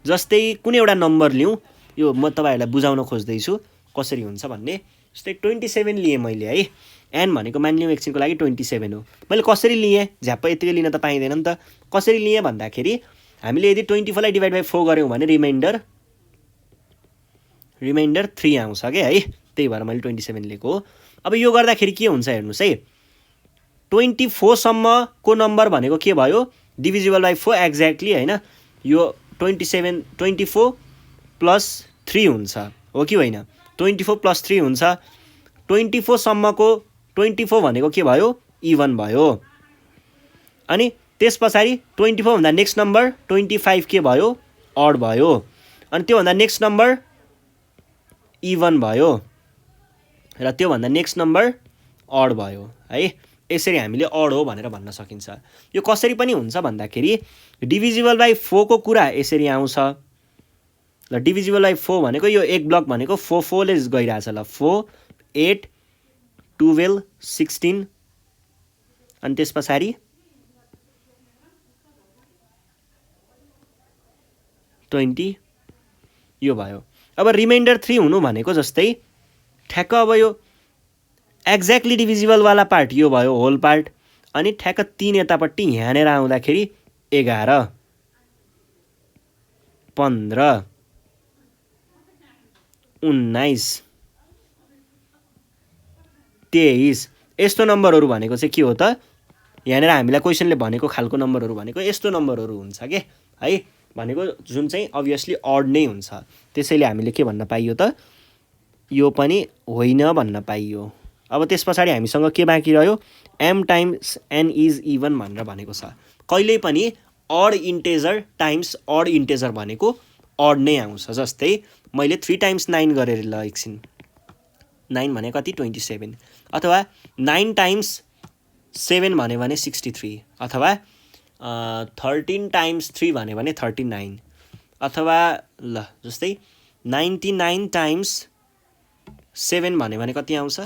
जस्तै कुनै एउटा नम्बर लिउँ यो म तपाईहरुलाई बुझाउन खोज्दैछु कसरी हुन्छ भन्ने। जस्तै 27 लिए मैले है n भनेको मानिलिउँ एकछिनको लागि 27 हो। मैले कसरी लिए झ्याप्प यतिकै लिन त पाइदैन नि त। कसरी लिए भन्दाखेरि हामीले यदि 24 लाई डिभाइड बाइ 4 गर्यौं भने रिमाइन्डर 3 आउँछ के है। त्यही भएर मैले 27 लेको हो। अब यो गर्दाखेरि के हुन्छ हेर्नुस् है 24 सम्मको नम्बर भनेको के भयो डिभिजिबल बाइ 4 एक्ज्याक्टली हैन। यो 24 प्लस 3 हुन्छ हो कि होइन 24 प्लस 3 हुन्छ। 24 सम्मको 24 भनेको के भयो इभन भयो। अनि त्यस पछाडि 24 भन्दा नेक्स्ट नम्बर 25 के भयो अड भयो। अनि त्यो भन्दा नेक्स्ट नम्बर इभन भयो र त्यो भन्दा नेक्स्ट नम्बर अड भयो है। यसरी हामीले अड हो भनेर भन्न सकिन्छ। यो कसरी पनि हुन्छ भन्दाखेरि डिभिजिबल बाइ 4 को कुरा यसरी आउँछ। ल डिभिजिबल बाइ 4 भनेको यो एक ब्लक भनेको 4 ले गइराछ। ल 4 8 12 16 अनि त्यस पछाडि 20 यो भयो। अब रिमाइन्डर 3 हुनु भनेको जस्तै ठ्याक्क अब यो एक्ज्याक्टली डिभिजिबलवाला पार्ट यो भयो होल पार्ट, अनि ठ्याक्क 3 यतापट्टि यहाँनिर आउँदाखेरि 11, 15, 19, 23 यस्तो नम्बरहरू भनेको चाहिँ के हो त, यहाँनिर हामीलाई क्वेसनले भनेको खालको नम्बरहरू भनेको यस्तो नम्बरहरू हुन्छ के है, भनेको जुन चाहिँ अभियसली अड नै हुन्छ। त्यसैले हामीले के भन्न पाइयो त, यो पनि होइन भन्न पाइयो। अब त्यस पछाडि हामीसँग के बाँकी रह्यो, m टाइम्स n इज इभन भनेर भनेको छ। कहिल्यै पनि odd integer times odd integer भनेको अड नै आउँछ। जस्तै मैले 3 टाइम्स 9 गरेर ल एकछिन, 9 भने कति 27, अथवा 9 टाइम्स 7 भन्यो भने 63, अथवा 13 टाइम्स 3 भन्यो भने 39, अथवा ल जस्तै 99 टाइम्स 7 भन्यो भने कति आउँछ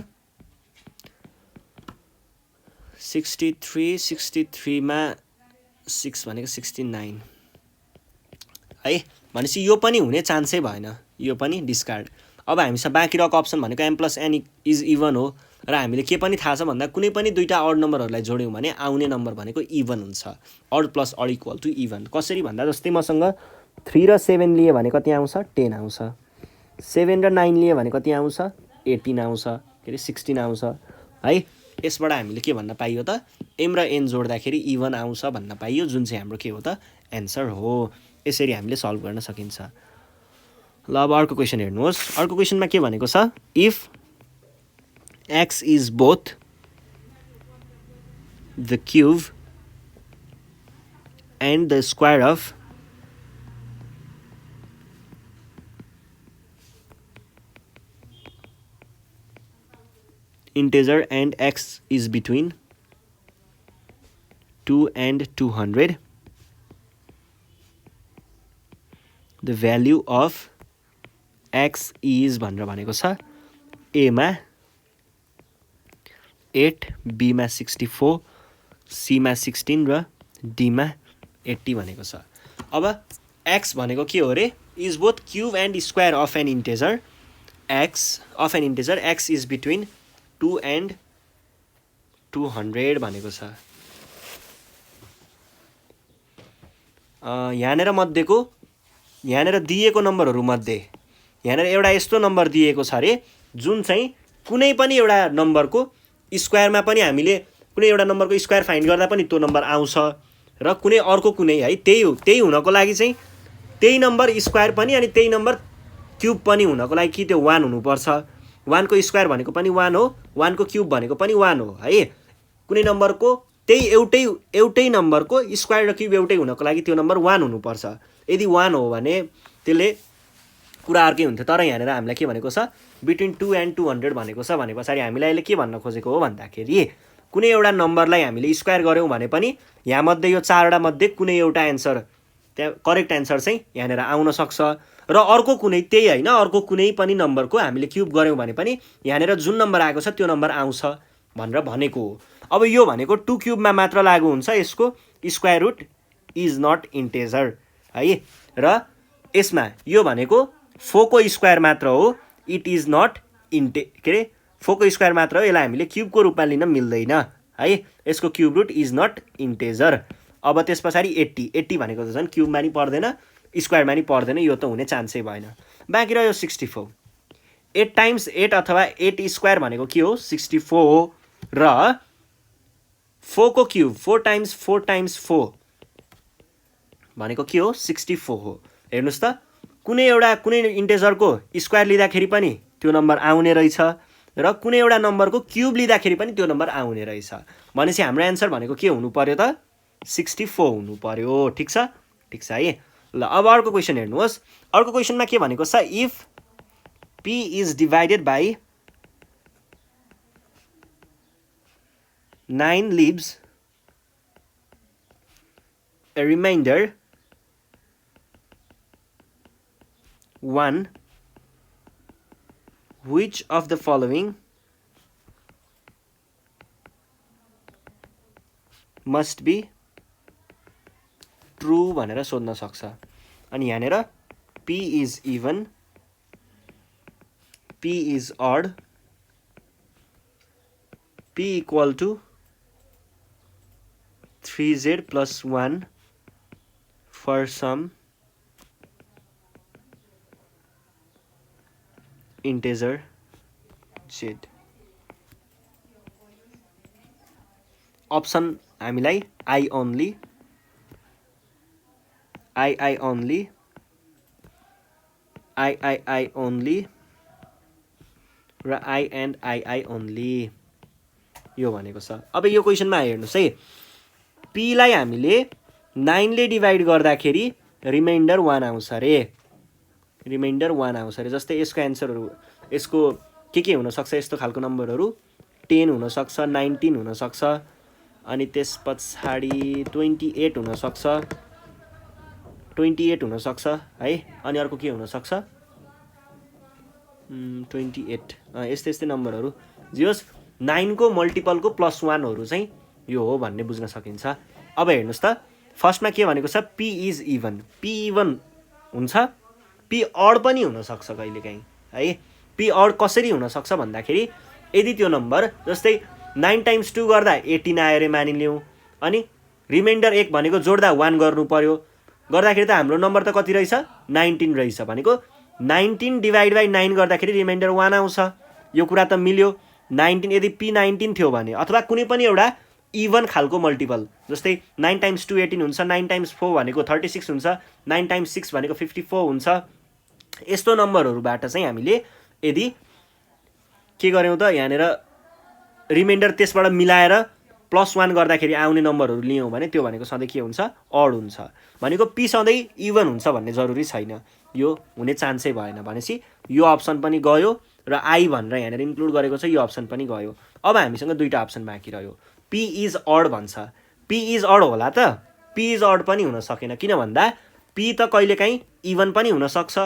63, 63 मा 6 भनेको 69 है। भनेपछि यो पनि हुने चान्सै भएन, यो पनि डिस्कार्ड। अब हामीसँग बाँकी रहेको अप्सन भनेको m plus n is even हो, र हामीले के पनि थाहा छ भन्दा कुनै पनि दुईटा अड नम्बरहरूलाई जोड्यौँ भने आउने नम्बर भनेको इभन हुन्छ। Odd plus odd equal to even. कसरी भन्दा जस्तै मसँग 3 र 7 लिए भने कति आउँछ 10 आउँछ, 7 र 9 लिए भने कति आउँछ 18 आउँछ, के अरे 16 आउँछ है। यसबाट हामीले के भन्न पाइयो त, m र n जोड्दाखेरि इभन आउँछ भन्न पाइयो, जुन चाहिँ हाम्रो के हो त एन्सर हो। यसरी हामीले सल्भ गर्न सकिन्छ। ल अब अर्को क्वेसन हेर्नुहोस्। अर्को क्वेसनमा के भनेको छ, if x is both the cube and the square of integer and x is between 2 and 200, the value of x is भनेर भनेको छ a मा 8, b मा 64, c मा 16 र d मा 80 भनेको छ। अब x भनेको के हो रे, is both cube and square of an integer, x is between 2 and 200 भनेको छ। यहाँनिर मध्येको यहाँनिर दिएको नम्बरहरू मध्ये यहाँनिर एउटा यस्तो नम्बर दिएको छ रे, जुन चाहिँ कुनै पनि एउटा नम्बरको स्क्वायरमा पनि हामीले कुनै एउटा नम्बरको स्क्वायर फाइन्ड गर्दा पनि त्यो नम्बर आउँछ, र कुनै अर्को कुनै है त्यही हुनको लागि चाहिँ त्यही नम्बर स्क्वायर पनि अनि त्यही नम्बर क्युब पनि हुनको लागि कि त्यो 1 हुनुपर्छ। 1 को स्क्वायर भनेको पनि 1 हो, 1 को क्युब भनेको पनि 1 हो है। कुनै नम्बरको त्यही एउटै नम्बरको स्क्वायर र क्युब एउटै हुनको लागि त्यो नम्बर 1 हुनुपर्छ। यदि 1 हो भने त्यसले कुरा अर्कै हुन्थ्यो। तर यहाँनिर हामीलाई के भनेको छ, बिट्विन 2 and 200 भनेको छ। भने पछाडि हामीलाई अहिले के भन्न खोजेको हो भन्दाखेरि कुनै एउटा नम्बरलाई हामीले स्क्वायर गऱ्यौँ भने पनि यहाँ मध्ये यो 4वटा मध्ये कुनै एउटा एन्सर, त्यहाँ करेक्ट एन्सर चाहिँ यहाँनिर आउन सक्छ, र अर्को कुनै त्यही होइन अर्को कुनै पनि नम्बरको हामीले क्युब गऱ्यौँ भने पनि यहाँनिर जुन नम्बर आएको छ त्यो नम्बर आउँछ भनेर भनेको हो। अब यो भनेको 2 क्युबमा मात्र लागु हुन्छ, यसको square root is not integer है, र यसमा यो भनेको 4 को स्क्वायर मात्र हो, इट इज नट के अरे 4 को स्क्वायर मात्र हो, यसलाई हामीले क्युबको रूपमा लिन मिल्दैन है। यसको cube root is not integer. अब त्यस पछाडि 80 भनेको त झन् क्युबमा नि पर्दैन स्क्वायरमा नि पर्दैन, यो त हुने चान्सै भएन। बाँकी रह्यो 64। 8 टाइम्स 8 अथवा 8 स्क्वायर भनेको के हो 64 हो, र 4 को क्युब 4 टाइम्स 4 भनेको के हो 64 हो। हेर्नुहोस् त, कुनै इन्टेजरको स्क्वायर लिँदाखेरि पनि त्यो नम्बर आउने रहेछ, र कुनै एउटा नम्बरको क्युब लिँदाखेरि पनि त्यो नम्बर आउने रहेछ। भनेपछि हाम्रो एन्सर भनेको के हुनु पर्यो त 64 हुनु पर्यो। ठिक छ है। ल अब अर्को क्वेसन हेर्नुहोस्। अर्को क्वेसनमा के भनेको छ, if p is divided by 9 leaves a remainder 1, which of the following must be true भनेर सोध्न सक्छ। अनि यहाँनिर p P is even, P is odd, P equal to 3z plus 1 for some integer z. Option हामीलाई I only, I only, I only र I and I only यो भनेको छ। अब यो क्वेसनमा हेर्नुहोस् है, P लाई हामीले 9 ले डिभाइड गर्दाखेरि रिमाइन्डर 1 आउँछ रे, रिमाइन्डर 1 आउँछ रे। जस्तै यसको एन्सरहरू, यसको के हुनसक्छ, यस्तो खालको नम्बरहरू 10 हुनसक्छ, 19 हुनसक्छ, अनि त्यस पछाडि 28 हुनसक्छ, 28 हुनसक्छ है। अनि अर्को के हुनसक्छ, 28, यस्तै यस्तै नम्बरहरू। जे होस् 9 को मल्टिपलको +1 हरू चाहिँ यो हो भन्ने बुझ्न सकिन्छ। अब हेर्नुहोस् त, फर्स्टमा के भनेको छ, P is even. P even हुन्छ, P अड पनि हुनसक्छ कहिलेकाहीँ है। P अड कसरी हुनसक्छ भन्दाखेरि, यदि त्यो नम्बर जस्तै 9 टाइम्स 2 गर्दा 18 आयो रे मानिलिउँ, अनि रिमाइन्डर 1 भनेको जोड्दा 1 गर्नु पर्यो, गर्दाखेरि त हाम्रो नम्बर त कति रहेछ, 19 रहेछ। भनेको 19 डिभाइड बाई 9 गर्दाखेरि रिमाइन्डर 1 आउँछ। यो कुरा त मिल्यो। 19 यदि P 19 थियो भने, अथवा कुनै पनि एउटा इभन खालको मल्टिपल, जस्तै 9 टाइम्स 2 18 हुन्छ, 9 टाइम्स 4 भनेको 36 हुन्छ, 9 टाइम्स 6 भनेको 54 हुन्छ। यस्तो नम्बरहरूबाट चाहिँ हामीले यदि के गर्यौँ त, यहाँनिर रिमाइन्डर त्यसबाट मिलाएर +1 गर्दाखेरि आउने नम्बरहरू लियौँ भने त्यो भनेको सधैँ के हुन्छ, अड हुन्छ। भनेको P सधैँ इभन हुन्छ भन्ने जरुरी छैन, यो हुने चान्सै भएन। भनेपछि यो अप्सन पनि गयो र I भनेर यहाँनिर इन्क्लुड गरेको छ, यो अप्सन पनि गयो। अब हामीसँग दुईटा अप्सन बाँकी रह्यो। P इज अड भन्छ, P इज अड होला त, P इज अड पनि हुन सकेन। किन भन्दा P त कहिलेकाहीँ इभन पनि हुनसक्छ।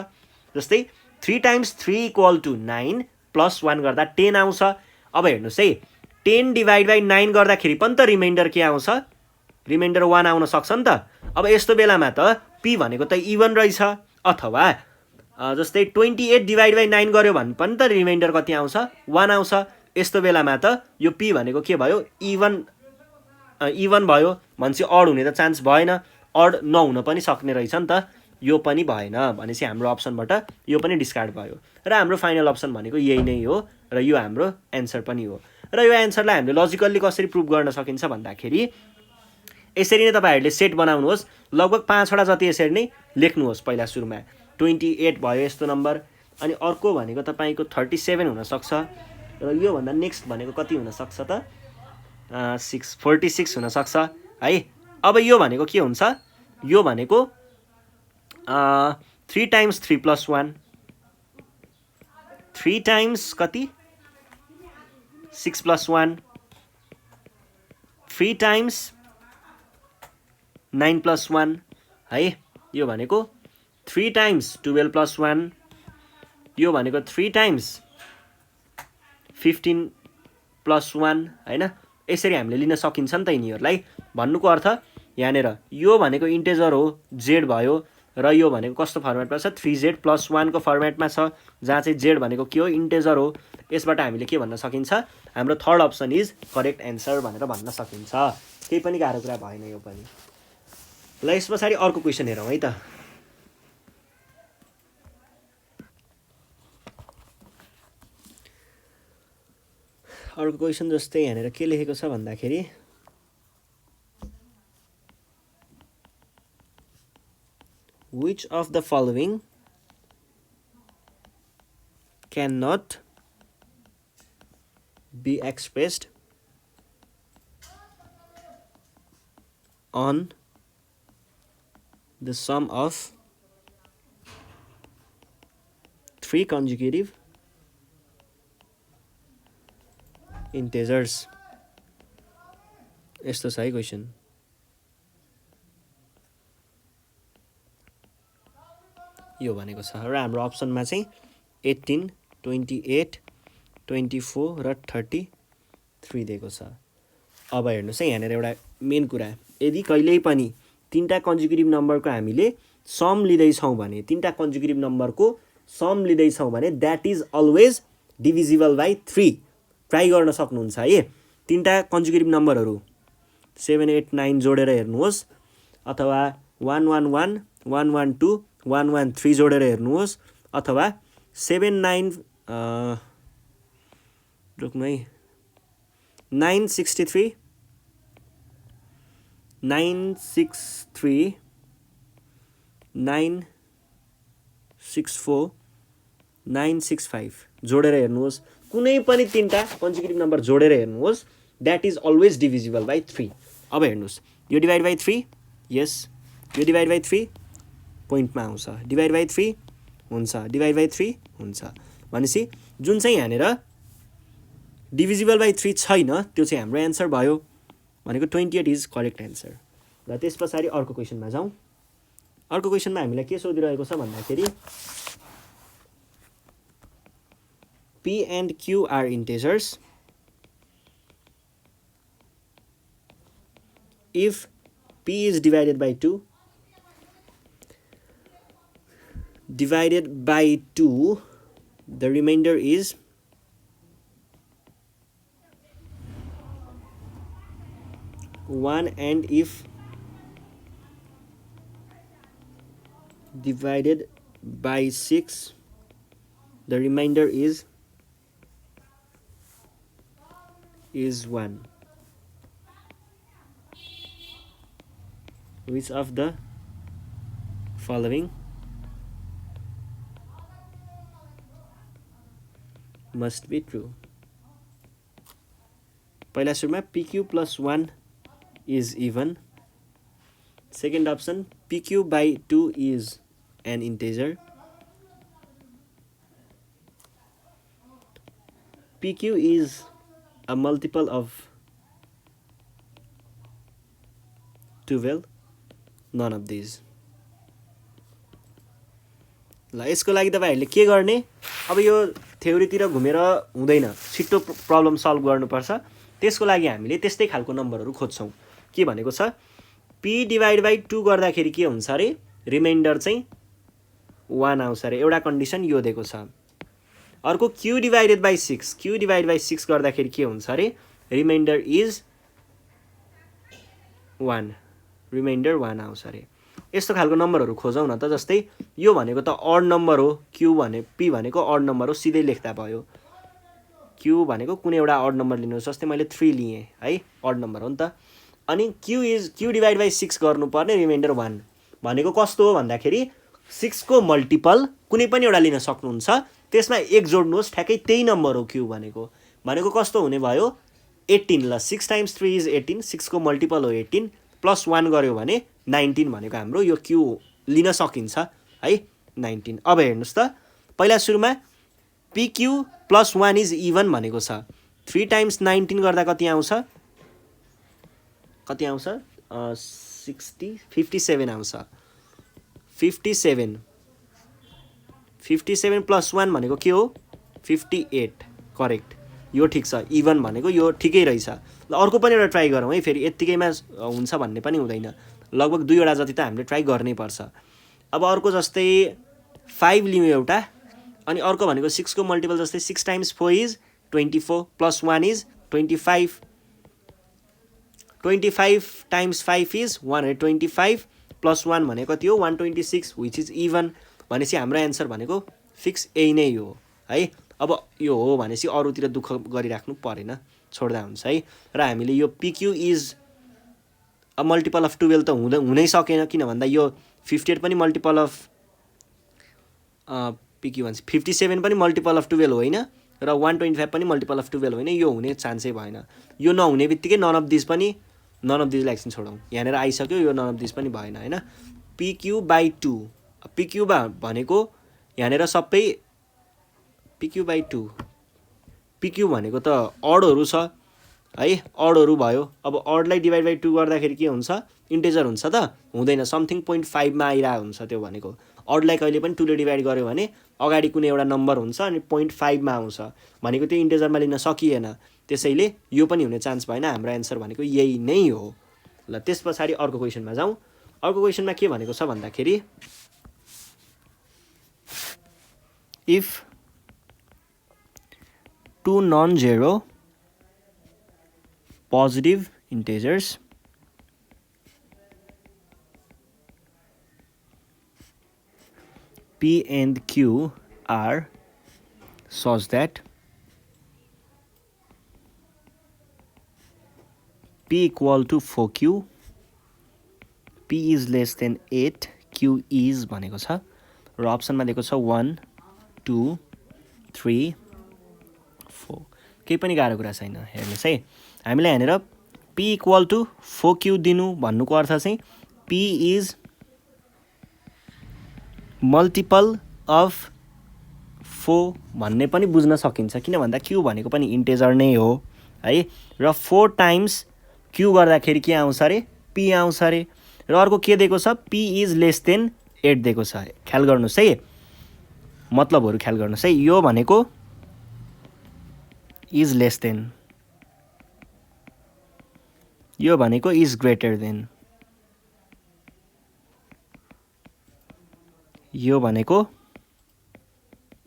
जस्तै 3 टाइम्स 3 इक्वल टु 9 +1 गर्दा 10 आउँछ। अब हेर्नुहोस् है, 10 डिभाइड बाई 9 गर्दाखेरि पनि त रिमाइन्डर के आउँछ, रिमाइन्डर 1 आउन सक्छ नि त। अब यस्तो बेलामा त P भनेको त इभन रहेछ। अथवा जस्तै 28 डिभाइड बाई 9 गर्यो भने पनि त रिमाइन्डर कति आउँछ, 1 आउँछ। यस्तो बेलामा त यो P भनेको के भयो, इभन भयो। भनेपछि अड हुने त चान्स भएन, अड नहुन पनि सक्ने रहेछ नि त, यो पनि भएन। भनेपछि हाम्रो अप्सनबाट यो पनि डिस्कार्ड भयो र हाम्रो फाइनल अप्सन भनेको यही नै हो र यो हाम्रो एन्सर पनि हो। र यो एन्सरलाई हामीले लजिकल्ली कसरी प्रुभ गर्न सकिन्छ भन्दाखेरि, यसरी नै तपाईँहरूले सेट बनाउनुहोस्, लगभग 5 वटा जति यसरी नै लेख्नुहोस्। पहिला सुरुमा 28 भयो यस्तो नम्बर, अनि अर्को भनेको तपाईँको 37 हुनसक्छ, र योभन्दा नेक्स्ट भनेको कति हुनसक्छ त, 46 हुनसक्छ है। अब यो भनेको के हुन्छ, यो भनेको 3 टाइम्स 3 + 1, 3 टाइम्स कति, 6 + 1, 3 टाइम्स 9 + 1 है। यो भनेको 3 टाइम्स 12 + 1, यो भनेको 3 टाइम्स 15 + 1 होइन। यसरी हामीले लिन सकिन्छ नि त यिनीहरूलाई। भन्नुको अर्थ यहाँनिर यो भनेको इन्टेजर हो, जेड भयो, र यो भनेको कस्तो फर्मेटमा छ, 3z + 1 को फर्मेटमा छ, जहाँ चाहिँ जेड भनेको के हो, इन्टेजर हो। यसबाट हामीले के भन्न सकिन्छ, हाम्रो third option is correct answer भनेर भन्न सकिन्छ। केही पनि गाह्रो कुरा भएन यो पनि। ल यस पछाडि अर्को क्वेसन हेरौँ है त। अर्को क्वेसन जस्तै यहाँनिर के लेखेको छ भन्दाखेरि, which of the following cannot be expressed on the sum of 3 consecutive integers? यस्तो छ है क्वेसन। यो भनेको छ र हाम्रो अप्सनमा चाहिँ 18, 28, 24 र 33 दिएको छ। अब हेर्नुहोस् है, यहाँनिर एउटा मेन कुरा, यदि कहिल्यै पनि 3टा कन्जिक्युटिभ नम्बरको हामीले सम लिँदैछौँ भने, तीनटा कन्जुगेटिभ नम्बरको सम लिँदैछौँ भने that is always divisible by 3 try गर्न सक्नुहुन्छ है। तीनटा कन्जुगेटिभ नम्बरहरू 7 8 9 जोडेर हेर्नुहोस्, अथवा 1 1 1 1 1 2 1 1 3 जोडेर हेर्नुहोस्, अथवा 7 9 रोक्नु है 9 63 9 6 3 9 6 4 9 6 5 जोडेर हेर्नुहोस्, कुनै पनि तीनटा कन्जुगेटिभ नम्बर जोडेर हेर्नुहोस्, that is always divisible by 3। अब हेर्नुहोस्, यो डिभाइड बाई 3, यस, यो डिभाइड बाई 3 पोइन्टमा आउँछ, डिभाइड बाई 3 हुन्छ, डिभाइड बाई 3 हुन्छ, भनेपछि जुन चाहिँ यहाँनिर डिभिजिबल बाई 3 छैन त्यो चाहिँ हाम्रो एन्सर भयो, भनेको 28 इज करेक्ट एन्सर। र त्यस पछाडि अर्को क्वेसनमा जाउँ। अर्को क्वेसनमा हामीलाई के सोधिरहेको छ भन्दाखेरि P and Q are integers. If P is divided by 2, the remainder is one, and if divided by 6, the remainder is 1. Which of the following must be true? पहिला सुरुमा PQ plus 1 is even. Second option, PQ by 2 is an integer. PQ is a multiple of 12. None of these. ल यसको लागि तपाईहरुले के गर्ने, अब यो थ्योरीतिर घुमेर हुँदैन, छिट्टो प्रब्लम सल्भ गर्नुपर्छ। त्यसको लागि हामीले त्यस्तै खालको नम्बरहरू खोज्छौँ। के भनेको छ, P डिभाइड बाई 2 गर्दाखेरि के हुन्छ अरे, रिमाइन्डर चाहिँ 1 आउँछ अरे, एउटा कन्डिसन यो दिएको छ। अर्को Q divided by 6, Q divide by 6 गर्दाखेरि के हुन्छ अरे, रिमाइन्डर इज 1, रिमाइन्डर 1 आउँछ अरे। यस्तो खालको नम्बरहरू खोजौँ न त। जस्तै यो भनेको त अड नम्बर हो, Q भने P भनेको अड नम्बर हो, सिधै लेख्दा भयो। Q भनेको कुनै एउटा अड नम्बर लिनुहोस्, जस्तै मैले 3 लिएँ है, अड नम्बर हो नि त। अनि Q डिभाइड बाई 6 गर्नुपर्ने, रिमाइन्डर 1 भनेको कस्तो हो भन्दाखेरि 6 को मल्टिपल कुनै पनि एउटा लिन सक्नुहुन्छ, त्यसमा 1 जोड्नुहोस्, ठ्याक्कै त्यही नम्बर हो Q भनेको कस्तो हुने भयो, 18। ल 6 टाइम्स 3 इज 18, 6 को मल्टिपल हो 18, प्लस 1 गर्यो भने 19 भनेको हाम्रो यो Q लिन सकिन्छ है, 19। अब हेर्नुहोस् त, पहिला सुरुमा PQ प्लस 1 इज इभन भनेको छ। 3 टाइम्स 19 गर्दा कति आउँछ, 57 आउँछ। 57 प्लस 1 भनेको के हो, 58, करेक्ट, यो ठिक छ। इभन भनेको यो ठिकै रहेछ। ल अर्को पनि एउटा ट्राई गरौँ है, फेरि यत्तिकैमा हुन्छ भन्ने पनि हुँदैन, लगभग 2 वटा जति त हामीले ट्राई गर्नै पर्छ। अब अर्को जस्तै 5 लियौँ एउटा, अनि अर्को भनेको 6 को मल्टिपल, जस्तै 6 times 4 is 24, plus 1 is 25, 25 times 5 is 125, plus 1 भनेको कति हो, 126, विच इज इभन। भनेपछि हाम्रो एन्सर भनेको फिक्स यही नै हो है। अब यो हो भनेपछि अरूतिर दुःख गरिराख्नु परेन, छोड्दा हुन्छ है। र हामीले यो PQ is a multiple of 12 त हुनै सकेन, किन भन्दा यो 58 पनि मल्टिपल अफ PQ भन्छ, 57 पनि मल्टिपल अफ 12 होइन, र 125 पनि मल्टिपल अफ 12 होइन, यो हुने चान्सै भएन। यो नहुने बित्तिकै नन अफ दिसलाई एकछिन छोडौँ, यहाँनिर आइसक्यो, यो नन अफ दिस पनि भएन होइन। PQ बाई 2, PQ भनेको यहाँनिर सबै PQ बाई 2, PQ भनेको त अडहरू छ है, अडहरू भयो। अब अडलाई डिभाइड बाई 2 गर्दाखेरि के हुन्छ, इन्टेजर हुन्छ त, हुँदैन, समथिङ 0.5 मा आइरहेको हुन्छ त्यो भनेको। अडलाई कहिले पनि 2 ले डिभाइड गर्यो भने अगाडि कुनै एउटा नम्बर हुन्छ अनि 0.5 मा आउँछ, भनेको त्यो इन्टेजरमा लिन सकिएन, त्यसैले यो पनि हुने चान्स भएन। हाम्रो एन्सर भनेको यही नै हो। ल त्यस पछाडि अर्को क्वेसनमा जाउँ। अर्को क्वेसनमा के भनेको छ भन्दाखेरि if two non-zero positive integers P and Q are such that P equal to 4Q, P is less than 8, Q is भनेको छ र अप्सनमा दिएको छ 1 2 3 4 केही पनि गाह्रो कुरा छैन हेर्नुस् है हामीले यहाँनिर P equal to 4Q दिनु भन्नुको अर्थ चाहिँ P is मल्टिपल अफ 4 भन्ने पनि बुझ्न सकिन्छ किन भन्दा Q भनेको पनि इन्टेजर नै हो है र 4 टाइम्स Q गर्दाखेरि के आउँछ रे P आउँछ रे र अर्को के दिएको छ P इज लेस देन 8 दिएको छ ख्याल गर्नुस् है मतलबहरु ख्याल गर्नुस् है यो भनेको इज लेस देन यो भनेको इज ग्रेटर देन यो भनेको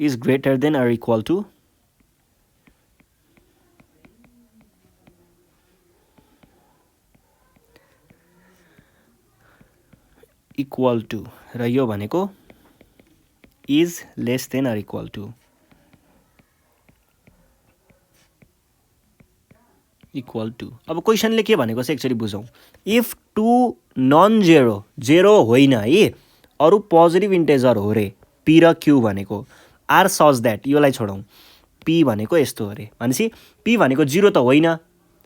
is greater than or equal to equal to र यो भनेको is less than or equal to equal to अब क्वेसनले के भनेको छ एक्चुअली बुझौं if two non zero zero होइन है अरु पोजिटिभ इन्टेजर हो रे p र q भनेको आर सच दैट योलाई छोडौं p भनेको यस्तो हो रे भनेसी p भनेको 0 त होइन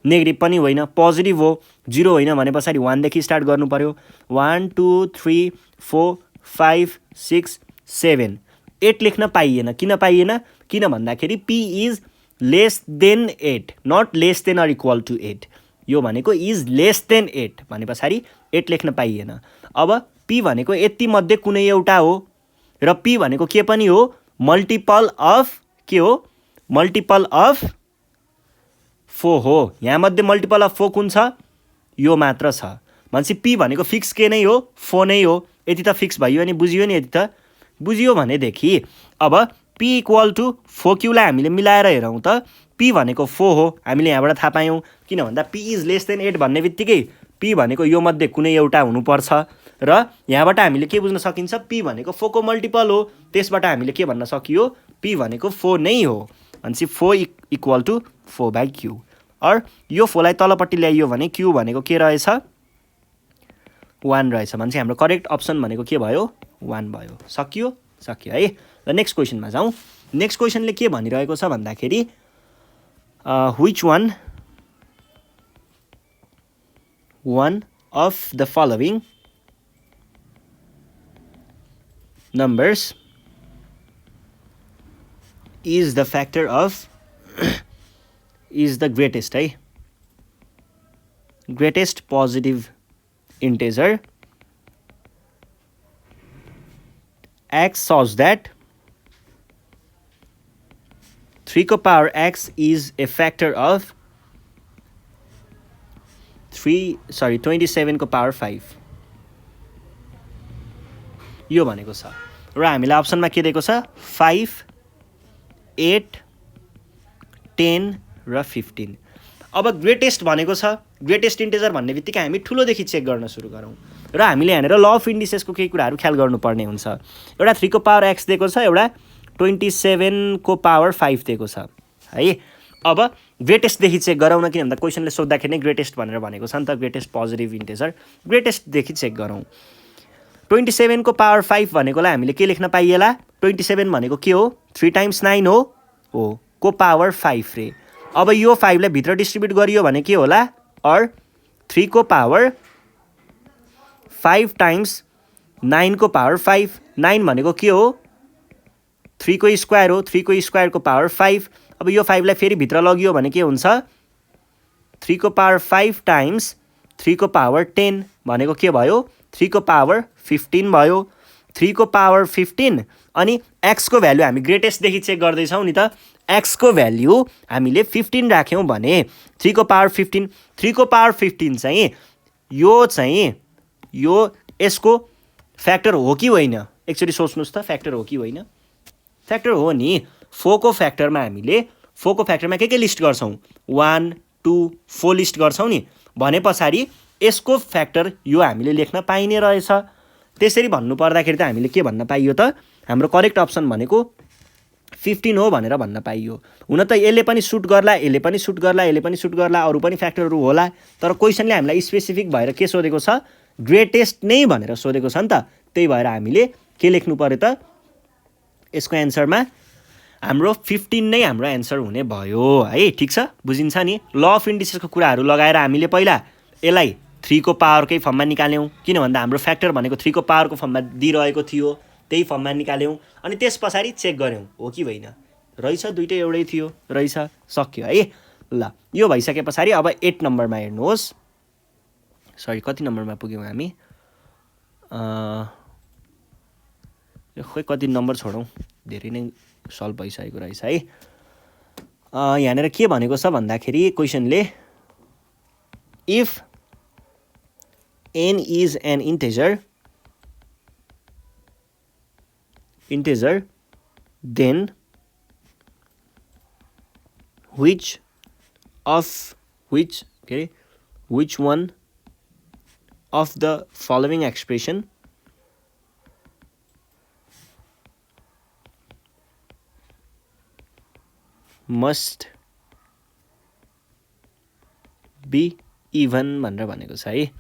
नेगेटिभ पनि होइन पोजिटिभ हो 0 होइन भने पछाडी 1 देखि स्टार्ट गर्नु पर्यो 1 2 3 4 5 6 7 8 लेख्न पाइएन किन पाइएन किन भन्दाखेरि p is less than 8 not less than or equal to 8 यो भनेको इज लेस देन 8 भने पछाडी 8 लेख्न पाइएन अब p भनेको यति मध्ये कुनै एउटा हो र p भनेको के पनि हो मल्टिपल अफ के हो मल्टिपल अफ 4 हो यहाँ मध्ये मल्टिपल अफ 4 कुन छ यो मात्र छ भनेपछि p भनेको फिक्स के नै हो 4 नै हो यति त फिक्स भयो अनि बुझियो नि यति त बुझियो भने देखि अब p इक्वल टु 4q लाई हामीले मिलाएर हेरौं त p भनेको 4 हो हामीले यहाँबाट थाहा पायौं किन भन्दा p इज लेस देन 8 भन्ने बित्तिकै p भनेको यो मध्ये कुनै एउटा हुनु पर्छ र यहाँबाट हामीले के बुझ्न सकिन्छ p भनेको 4 को मल्टिपल हो त्यसबाट हामीले के भन्न सकियो p भनेको 4 नै हो भनेपछि 4 इक्वल टु 4/q और यो 4 लाई तलपट्टि ल्याइयो भने q भनेको के रहेछ 1 रहेछ भनेपछि हाम्रो करेक्ट अप्सन भनेको के भयो 1 भयो सकियो सकियो है र नेक्स्ट क्वेशनमा जाउँ नेक्स्ट क्वेशनले के भनिरहेको छ भन्दाखेरि which one of the following numbers is the factor of is the greatest है greatest positive integer x such that 3 को power x is a factor of 27 को power 5 यो भनेको छ र हामीलाई अप्सनमा के दिएको छ 5 8 10 र 15 अब ग्रेटेस्ट भनेको छ ग्रेटेस्ट इन्टिजर भन्ने बित्तिकै हामी ठुलो देखि चेक गर्न सुरु गरौँ र हामीले यहाँनिर ल अफ इन्डिसेसको केही कुराहरू ख्याल गर्नुपर्ने हुन्छ एउटा 3 को पावर x दिएको छ एउटा 27 को पावर 5 दिएको छ है अब ग्रेटेस्ट देखि चेक गरौँ न किन भन्दा क्वेशनले सोध्दाखेरि नै ग्रेटेस्ट भनेर भनेको छ नि त ग्रेटेस्ट पोजिटिभ इन्टिजर ग्रेटेस्ट देखि चेक गरौँ 27 को पावर 5 भनेकोलाई हामीले के लेख्न पाइएला 27 भनेको के हो 3 टाइम्स 9 हो को पावर 5 रे अब यो 5 लाई भित्र डिस्ट्रिब्युट गरियो भने के होला और 3 को पावर 5 टाइम्स 9 को पावर 5 9 भनेको के हो 3 को स्क्वायर हो 3 को स्क्वायर को पावर 5 अब यो 5 लाई फेरि भित्र लगियो भने के हुन्छ 3 को पावर 5 टाइम्स 3 को पावर 10 भनेको के भयो 3 को पावर 15 भयो 3 को पावर 15 अनि x को भ्यालु हामी ग्रेटेस्ट देखि चेक गर्दै छौं नि त x को भ्यालु हामीले 15 राख्यौं भने 3 को पावर 15 3 को पावर 15 चाहिँ यो यसको फ्याक्टर हो कि होइन एकचोटि सोच्नुहोस् त, फ्याक्टर हो कि होइन? फ्याक्टर हो नि। 4 को फ्याक्टरमा हामीले 4 को फ्याक्टरमा के लिस्ट गर्छौँ? 1 2 4 लिस्ट गर्छौँ नि। भने पछाडि यसको फ्याक्टर यो हामीले लेख्न पाइने रहेछ। त्यसरी भन्नु पर्दाखेरि त हामीले के भन्न पाइयो त? हाम्रो करेक्ट अप्सन भनेको 15 हो भनेर भन्न पाइयो। हुन त यसले पनि सुट गर्ला, यसले पनि सुट गर्ला, यसले पनि सुट गर्ला, अरू पनि फ्याक्टरहरू होला, तर क्वेसनले हामीलाई स्पेसिफिक भएर के सोधेको छ? ग्रेटेस्ट नै भनेर सोधेको छ नि त। त्यही भएर हामीले के लेख्नु पर्यो त? यसको एन्सरमा हाम्रो 15 नै हाम्रो एन्सर हुने भयो है। ठिक छ, बुझिन्छ नि। ल अफ इन्डिसेसको कुराहरू लगाएर हामीले पहिला यसलाई 3 को पावरकै फर्ममा निकाल्यौँ, किन भन्दा हाम्रो फ्याक्टर भनेको 3 को पावरको फर्ममा दिइरहेको थियो, त्यही फर्ममा निकाल्यौँ। अनि त्यस पछाडि चेक गऱ्यौँ हो कि होइन, रहेछ दुइटै एउटै थियो, रहेछ, सक्यो है। ल यो भइसके पछाडि अब 8 नम्बरमा हेर्नुहोस्। सरी, कति नम्बरमा पुग्यौँ हामी? खोइ कति नम्बर छोडौँ, धेरै नै सल्भ भइसकेको रहेछ है। यहाँनिर के भनेको छ भन्दाखेरि क्वेसनले if n is an integer then which one of the following expression must be even भनेर भनेको छ है।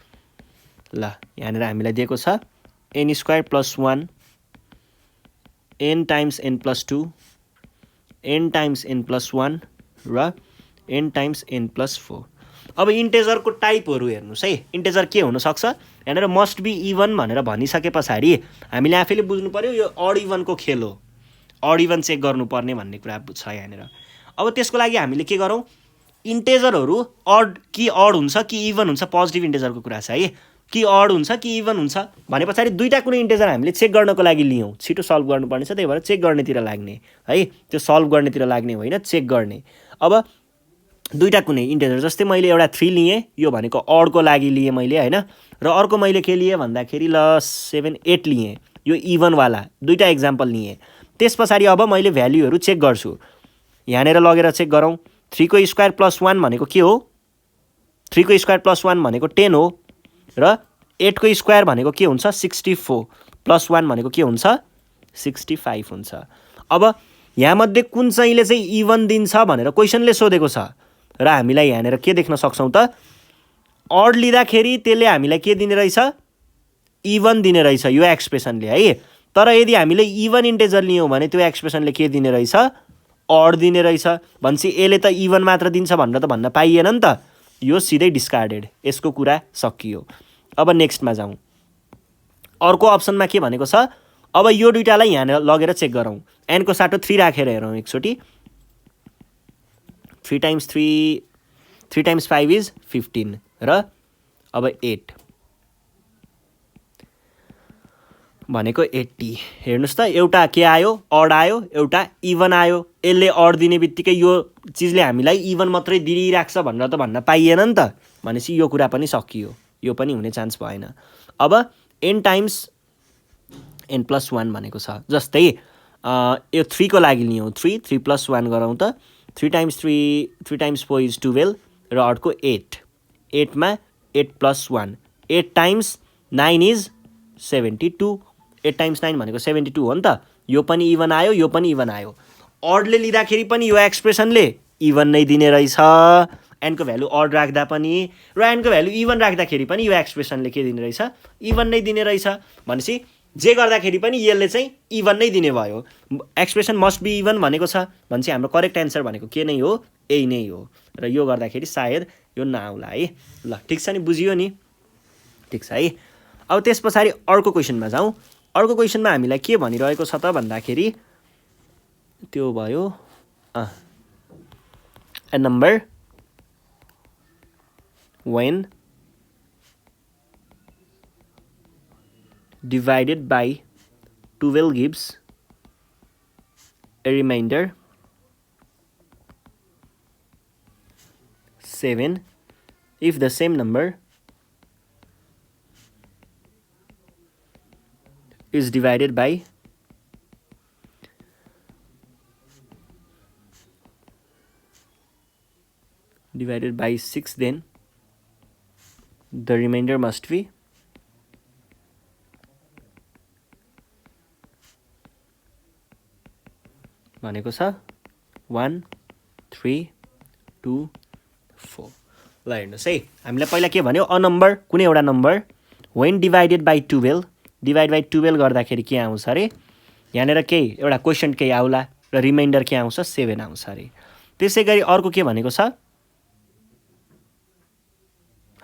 ल यहाँनिर हामीलाई दिएको छ n square plus 1 n times n plus 2 n times n plus 1 र n टाइम्स n प्लस 4। अब इन्टेजरको टाइपहरू हेर्नुहोस् है, इन्टेजर के हुनसक्छ? यहाँनिर मस्ट बी इभन भनेर भनिसके पछाडि हामीले आफैले बुझ्नु पर्यो यो अड इभनको खेल हो, अड इभन चेक गर्नुपर्ने भन्ने कुरा छ यहाँनिर। अब त्यसको लागि हामीले के गरौँ? इन्टेजरहरू अड कि अड हुन्छ कि इभन हुन्छ, पोजिटिभ इन्टेजरको कुरा छ है। कि अड हुन्छ कि इभन हुन्छ भने पछाडि दुईवटा कुनै इन्टेजर हामीले चेक गर्नको लागि लियौँ, छिटो सल्भ गर्नुपर्ने छ, त्यही भएर चेक गर्नेतिर लाग्ने है, त्यो सल्भ गर्नेतिर लाग्ने होइन, चेक गर्ने। अब दुईवटा कुनै इन्टेजर, जस्तै मैले एउटा 3 लिएँ, यो भनेको अडको लागि लिएँ मैले होइन, र अर्को मैले के लिएँ भन्दाखेरि ल 7 8 लिएँ, यो इभनवाला दुईवटा इक्जाम्पल लिएँ। त्यस पछाडि अब मैले भ्याल्युहरू चेक गर्छु, यहाँनिर लगेर चेक गरौँ। 3 को स्क्वायर प्लस 1 भनेको के हो? 3 को स्क्वायर प्लस 1 भनेको 10 हो, र 8 को स्क्वायर भनेको के हुन्छ? 64 प्लस 1 भनेको के हुन्छ? 65 हुन्छ। अब यहाँमध्ये कुन चाहिँले चाहिँ इभन दिन्छ भनेर क्वेसनले सोधेको छ, र हामीलाई यहाँनिर के देख्न सक्छौँ त? अड लिँदाखेरि त्यसले हामीलाई के दिने रहेछ? इभन दिने रहेछ यो एक्सप्रेसनले है। तर यदि हामीले इभन इन्टेजर लियौँ भने त्यो एक्सप्रेसनले के दिने रहेछ? अड दिने रहेछ। भनेपछि यसले त इभन मात्र दिन्छ भनेर त भन्न पाइएन नि त, यो सिधै डिस्कार्डेड, यसको कुरा सकियो। अब नेक्स्टमा जाउँ। अर्को अप्सनमा के भनेको छ? अब यो दुईटालाई यहाँ लगेर चेक गरौँ। एनको साटो 3 राखेर हेरौँ एकचोटि। 3 टाइम्स 5 इज 15 र अब 8 भनेको 80। हेर्नुहोस् त, एउटा के आयो? अड आयो, एउटा इभन आयो। यसले अड दिने बित्तिकै यो चिजले हामीलाई इभन मात्रै दिइराख्छ भनेर त भन्न पाइएन नि त, भनेपछि यो कुरा पनि सकियो, यो पनि हुने चान्स भएन। अब n टाइम्स n प्लस 1 भनेको छ, जस्तै यो 3 को लागि लियौँ, 3 प्लस 1 गरौँ त। 3 टाइम्स 4 इज 12 र अर्को 8 मा 8 प्लस 1, 8 टाइम्स 9 इज 72, 8 टाइम्स 9 भनेको 72 हो नि त। यो पनि इभन आयो, यो पनि इभन आयो। अडले लिँदाखेरि पनि यो एक्सप्रेसनले इभन नै दिने रहेछ, एनको भ्यालु अड राख्दा पनि, र एनको भ्यालु इभन राख्दाखेरि पनि यो एक्सप्रेसनले के दिने रहेछ? इभन नै दिने रहेछ। भनेपछि जे गर्दाखेरि पनि यसले चाहिँ इभन नै दिने भयो। एक्सप्रेसन मस्ट बी इभन भनेको छ, भनेपछि हाम्रो करेक्ट एन्सर भनेको के नै हो? यही नै हो, र यो गर्दाखेरि सायद यो नआउला है। ल ठिक छ नि, बुझियो नि? ठिक छ है। अब त्यस पछाडि अर्को क्वेसनमा जाउँ। अर्को क्वेसनमा हामीलाई के भनिरहेको छ त भन्दाखेरि त्यो भयो a number when divided by 12 gives a remainder 7 if the same number is divided by divided by 6, then the remainder must be भनेको छ 1 3 2 4। ल हेर्नुहोस् है, हामीलाई पहिला के भन्यो, अ नम्बर कुनै एउटा number when divided by 12 divide by 12 गर्दाखेरि के आउँछ अरे, यहाँनिर केही एउटा क्वेसन केही आउला र रिमाइन्डर के आउँछ 7 आउँछ अरे। त्यसै गरी अर्को के भनेको छ,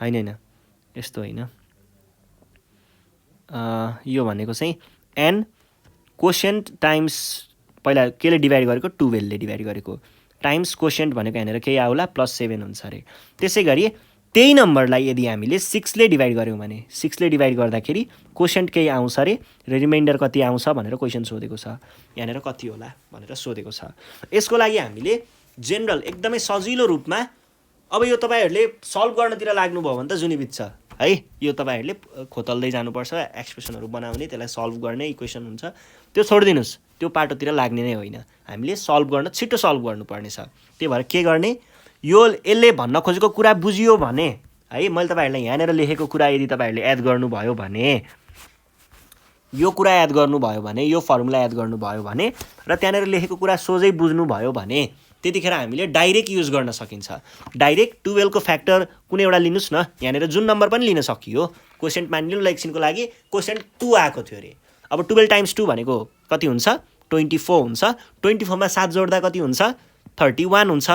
होइन यस्तो होइन, यो भनेको चाहिँ एन क्वोसेन्ट टाइम्स पहिला केले डिभाइड गरेको 12 ले डिभाइड गरेको टाइम्स क्वोसेन्ट भनेको यहाँनिर केही आउला +7 हुन्छ अरे। त्यसै गरी त्यही नम्बरलाई यदि हामीले 6 ले डिभाइड गर्यौँ भने 6 ले डिभाइड गर्दाखेरि क्वोसेन्ट केही आउँछ अरे र रिमाइन्डर कति आउँछ भनेर क्वेसन सोधेको छ, यहाँनिर कति होला भनेर सोधेको छ। यसको लागि हामीले जेनरल एकदमै सजिलो रूपमा, अब यो तपाईहरुले सल्भ गर्नतिर लाग्नुभयो भने त जुनी बित्छ है, यो तपाईहरुले खोतल्दै जानुपर्छ, एक्सप्रेसनहरु बनाउने, त्यसलाई सल्भ गर्ने इक्वेसन हुन्छ, त्यो छोड्दिनुस्, त्यो पाटोतिर लाग्ने नै होइन। हामीले सल्भ गर्न छिटो सल्भ गर्नुपर्ने छ। त्यही भएर के गर्ने, यो यसले भन्न खोजेको कुरा बुझियो भने है, मैले तपाईहरुलाई यहाँनिर लेखेको कुरा यदि तपाईहरुले याद गर्नुभयो भने, यो कुरा याद गर्नुभयो भने, यो फर्मुला याद गर्नुभयो भने र त्यहाँनिर लेखेको कुरा सोझै बुझ्नुभयो भने त्यतिखेर हामीले डाइरेक्ट युज गर्न सकिन्छ। डाइरेक्ट 12 को फ्याक्टर कुनै एउटा लिनुस् न, यहाँनिर जुन नम्बर पनि लिन सकियो। क्वोसेन्ट मानिलिनु ल एकछिनको लागि, क्वोसेन्ट 2 आएको थियो अरे। अब 12 टाइम्स 2 भनेको कति हुन्छ, 24 हुन्छ। 24 मा 7 जोड्दा कति हुन्छ, 31 हुन्छ।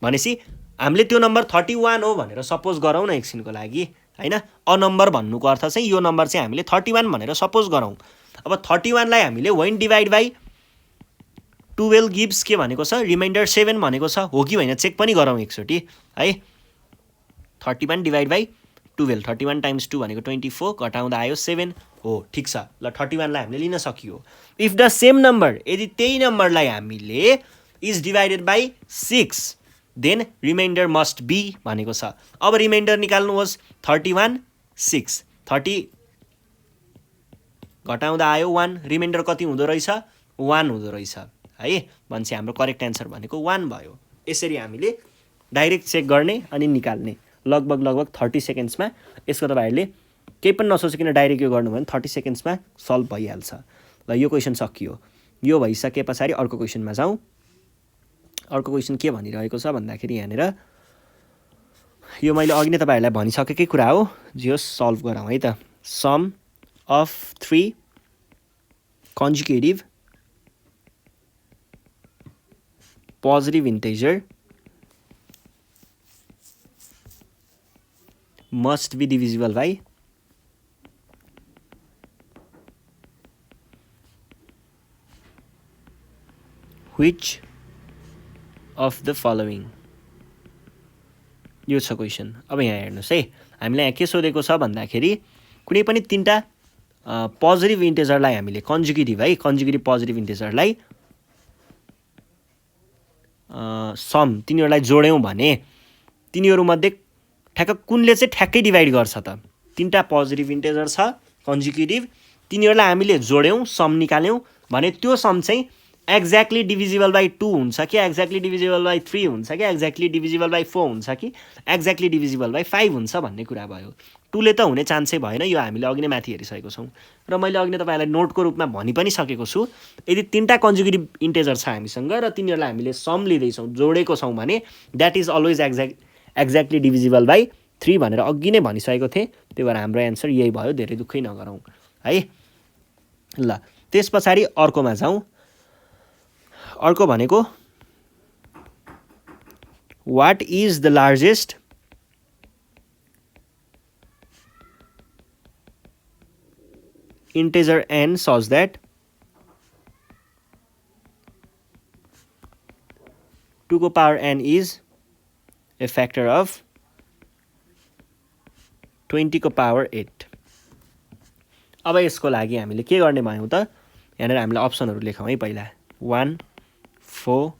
भनेपछि हामीले त्यो नम्बर 31 हो भनेर सपोज गरौँ न एकछिनको लागि, हैन। अ नम्बर भन्नुको अर्थ चाहिँ यो नम्बर चाहिँ हामीले 31 भनेर सपोज गरौँ। अब 31 लाई हामीले when डिभाइड बाई 12 गिव्स के भनेको छ, रिमाइन्डर 7 भनेको छ, हो कि होइन चेक पनि गरौँ एकचोटि है। 31 डिभाइड बाई 12, 31 टाइम्स 2 भनेको 24, घटाउँदा आयो 7 हो, ठिक छ। ल 31 लाई हामीले लिन सकियो। इफ द सेम नम्बर, यदि त्यही नम्बरलाई हामीले is divided by 6 then remainder must be भनेको छ। अब रिमाइन्डर निकाल्नुहोस्, 31 6 30 घटाउँदा आयो 1, रिमाइन्डर कति हुँदो रहेछ, 1 हुँदो रहेछ है। भनेपछि हाम्रो करेक्ट एन्सर भनेको 1 भयो। यसरी हामीले डाइरेक्ट चेक गर्ने अनि निकाल्ने, लगभग 30 सेकेन्ड्समा यसको तपाईहरुले केही पनि नसोचिकन डाइरेक्ट यो गर्नुभयो भने 30 सेकेन्ड्समा सल्भ भइहाल्छ। ल यो क्वेसन सकियो। यो भइसके पछाडि अर्को क्वेसनमा जाउँ। अर्को क्वेसन के भनिरहेको छ भन्दाखेरि यहाँनिर यो मैले अघि नै तपाईहरुलाई भनिसकेकै कुरा हो, जे होस् सल्भ गरौँ है त। Sum of 3 consecutive positive integer must be divisible by which of the following? यो छ क्वेसन। अब यहाँ हेर्नुहोस् है, हामीले यहाँ के सोधेको छ भन्दाखेरि कुनै पनि तीनटा पोजिटिभ इन्टिजरलाई हामीले कन्जुगेटिभ है, कन्जुगेटिभ पोजिटिभ इन्टिजरलाई सम तिनीहरूलाई जोड्यौँ भने तिनीहरूमध्ये ठ्याक्क कुनले चाहिँ ठ्याक्कै डिभाइड गर्छ त। तीनटा पोजिटिभ इन्टिजर छ कन्जुगेटिभ, तिनीहरूलाई हामीले जोड्यौँ, सम निकाल्यौँ भने त्यो सम चाहिँ एक्ज्याक्टली डिभिजिबल बाई 2 हुन्छ कि एक्ज्याक्टली डिभिजिबल बाई 3 हुन्छ कि एक्ज्याक्टली डिभिजिबल बाई 4 हुन्छ कि एक्ज्याक्टली डिभिजिबल बाई 5 हुन्छ भन्ने कुरा भयो। 2 ले त हुने चान्सै भएन, यो हामीले अघि नै माथि हेरिसकेको छौँ र मैले अघि नै तपाईँलाई नोटको रूपमा भनि पनि सकेको छु। यदि तीनटा कन्जुगेटिभ इन्टिजर छ हामीसँग र तिनीहरूलाई हामीले सम लिँदैछौँ, जोडेको छौँ भने that is always exactly divisible by 3 भनेर अघि नै भनिसकेको थिएँ। त्यही भएर हाम्रो एन्सर यही भयो, धेरै दुःखै नगरौँ है। ल त्यस पछाडि अर्कोमा जाउँ। अर्को भनेको what is the largest integer n such that 2 को power n is a factor of 20 को power 8। अब यसको लागि हामीले के गर्ने भयौँ त, यहाँनिर हामीले अप्सनहरू लेखौँ है। पहिला 1 4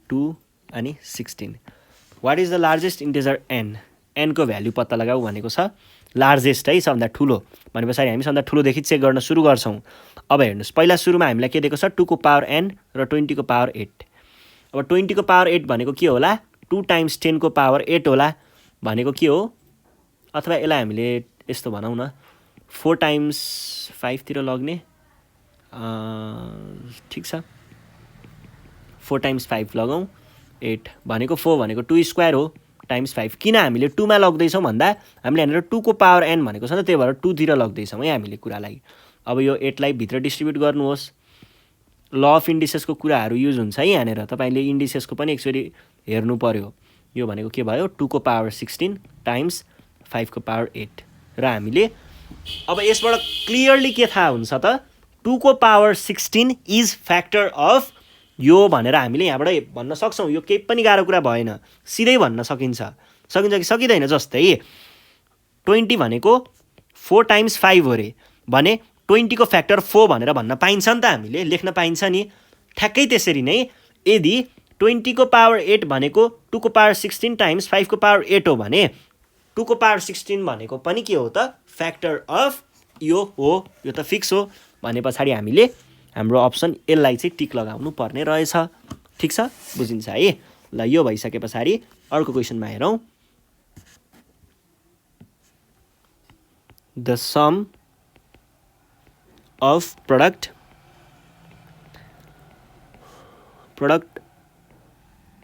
2 अनि 16। What is the largest integer n, n को भ्याल्यु पत्ता लगाऊ भनेको छ। लार्जेस्ट है, सबभन्दा ठुलो भने पछाडि हामी सबभन्दा ठुलोदेखि चेक गर्न सुरु गर्छौँ। अब हेर्नुहोस्, पहिला सुरुमा हामीलाई के दिएको छ 2 को पावर n र 20 को पावर 8। अब 20 को पावर 8 भनेको के होला, 2 टाइम्स 10 को पावर 8 होला भनेको के हो, अथवा यसलाई हामीले यस्तो भनौँ न 4 टाइम्स 5 तिर लग्ने, ठिक छ 4 टाइम्स 5 लगाउँ, 8 भनेको 4 भनेको 2 स्क्वायर हो टाइम्स 5। किन हामीले 2 मा लग्दैछौँ भन्दा हामीले यहाँनिर 2 को पावर n भनेको छ नि त, त्यही भएर 2 तिर लग्दैछौँ है हामीले कुरालाई। अब यो 8 लाई भित्र डिस्ट्रिब्युट गर्नुहोस्। ल अफ इन्डिसेसको कुराहरू युज हुन्छ है यहाँनिर, तपाईँले इन्डिसेसको पनि एकचोटि हेर्नु पर्यो। यो भनेको के भयो, 2 को पावर 16 टाइम्स 5 को पावर 8। र हामीले अब यसबाट क्लियरली के थाहा हुन्छ त, 2 को पावर 16 इज फ्याक्टर अफ यो भनेर हामीले यहाँबाट भन्न सक्छौँ। यो केही पनि गाह्रो कुरा भएन, सिधै भन्न सकिन्छ कि सकिँदैन। जस्तै 20 भनेको 4 टाइम्स 5 हो अरे भने 20 को फ्याक्टर 4 भनेर भन्न पाइन्छ नि त, हामीले लेख्न पाइन्छ नि। ठ्याक्कै त्यसरी नै यदि 20 को पावर 8 भनेको 2 को पावर 16 टाइम्स 5 को पावर 8 हो भने 2 को पावर 16 भनेको पनि के हो त, फ्याक्टर अफ यो हो, यो त फिक्स हो भने पछाडि हामीले हाम्रो अप्सन यसलाई चाहिँ टिक लगाउनु पर्ने रहेछ। ठिक छ, बुझिन्छ है। ल यो भइसके पछाडि अर्को क्वेसनमा हेरौँ। The sum of product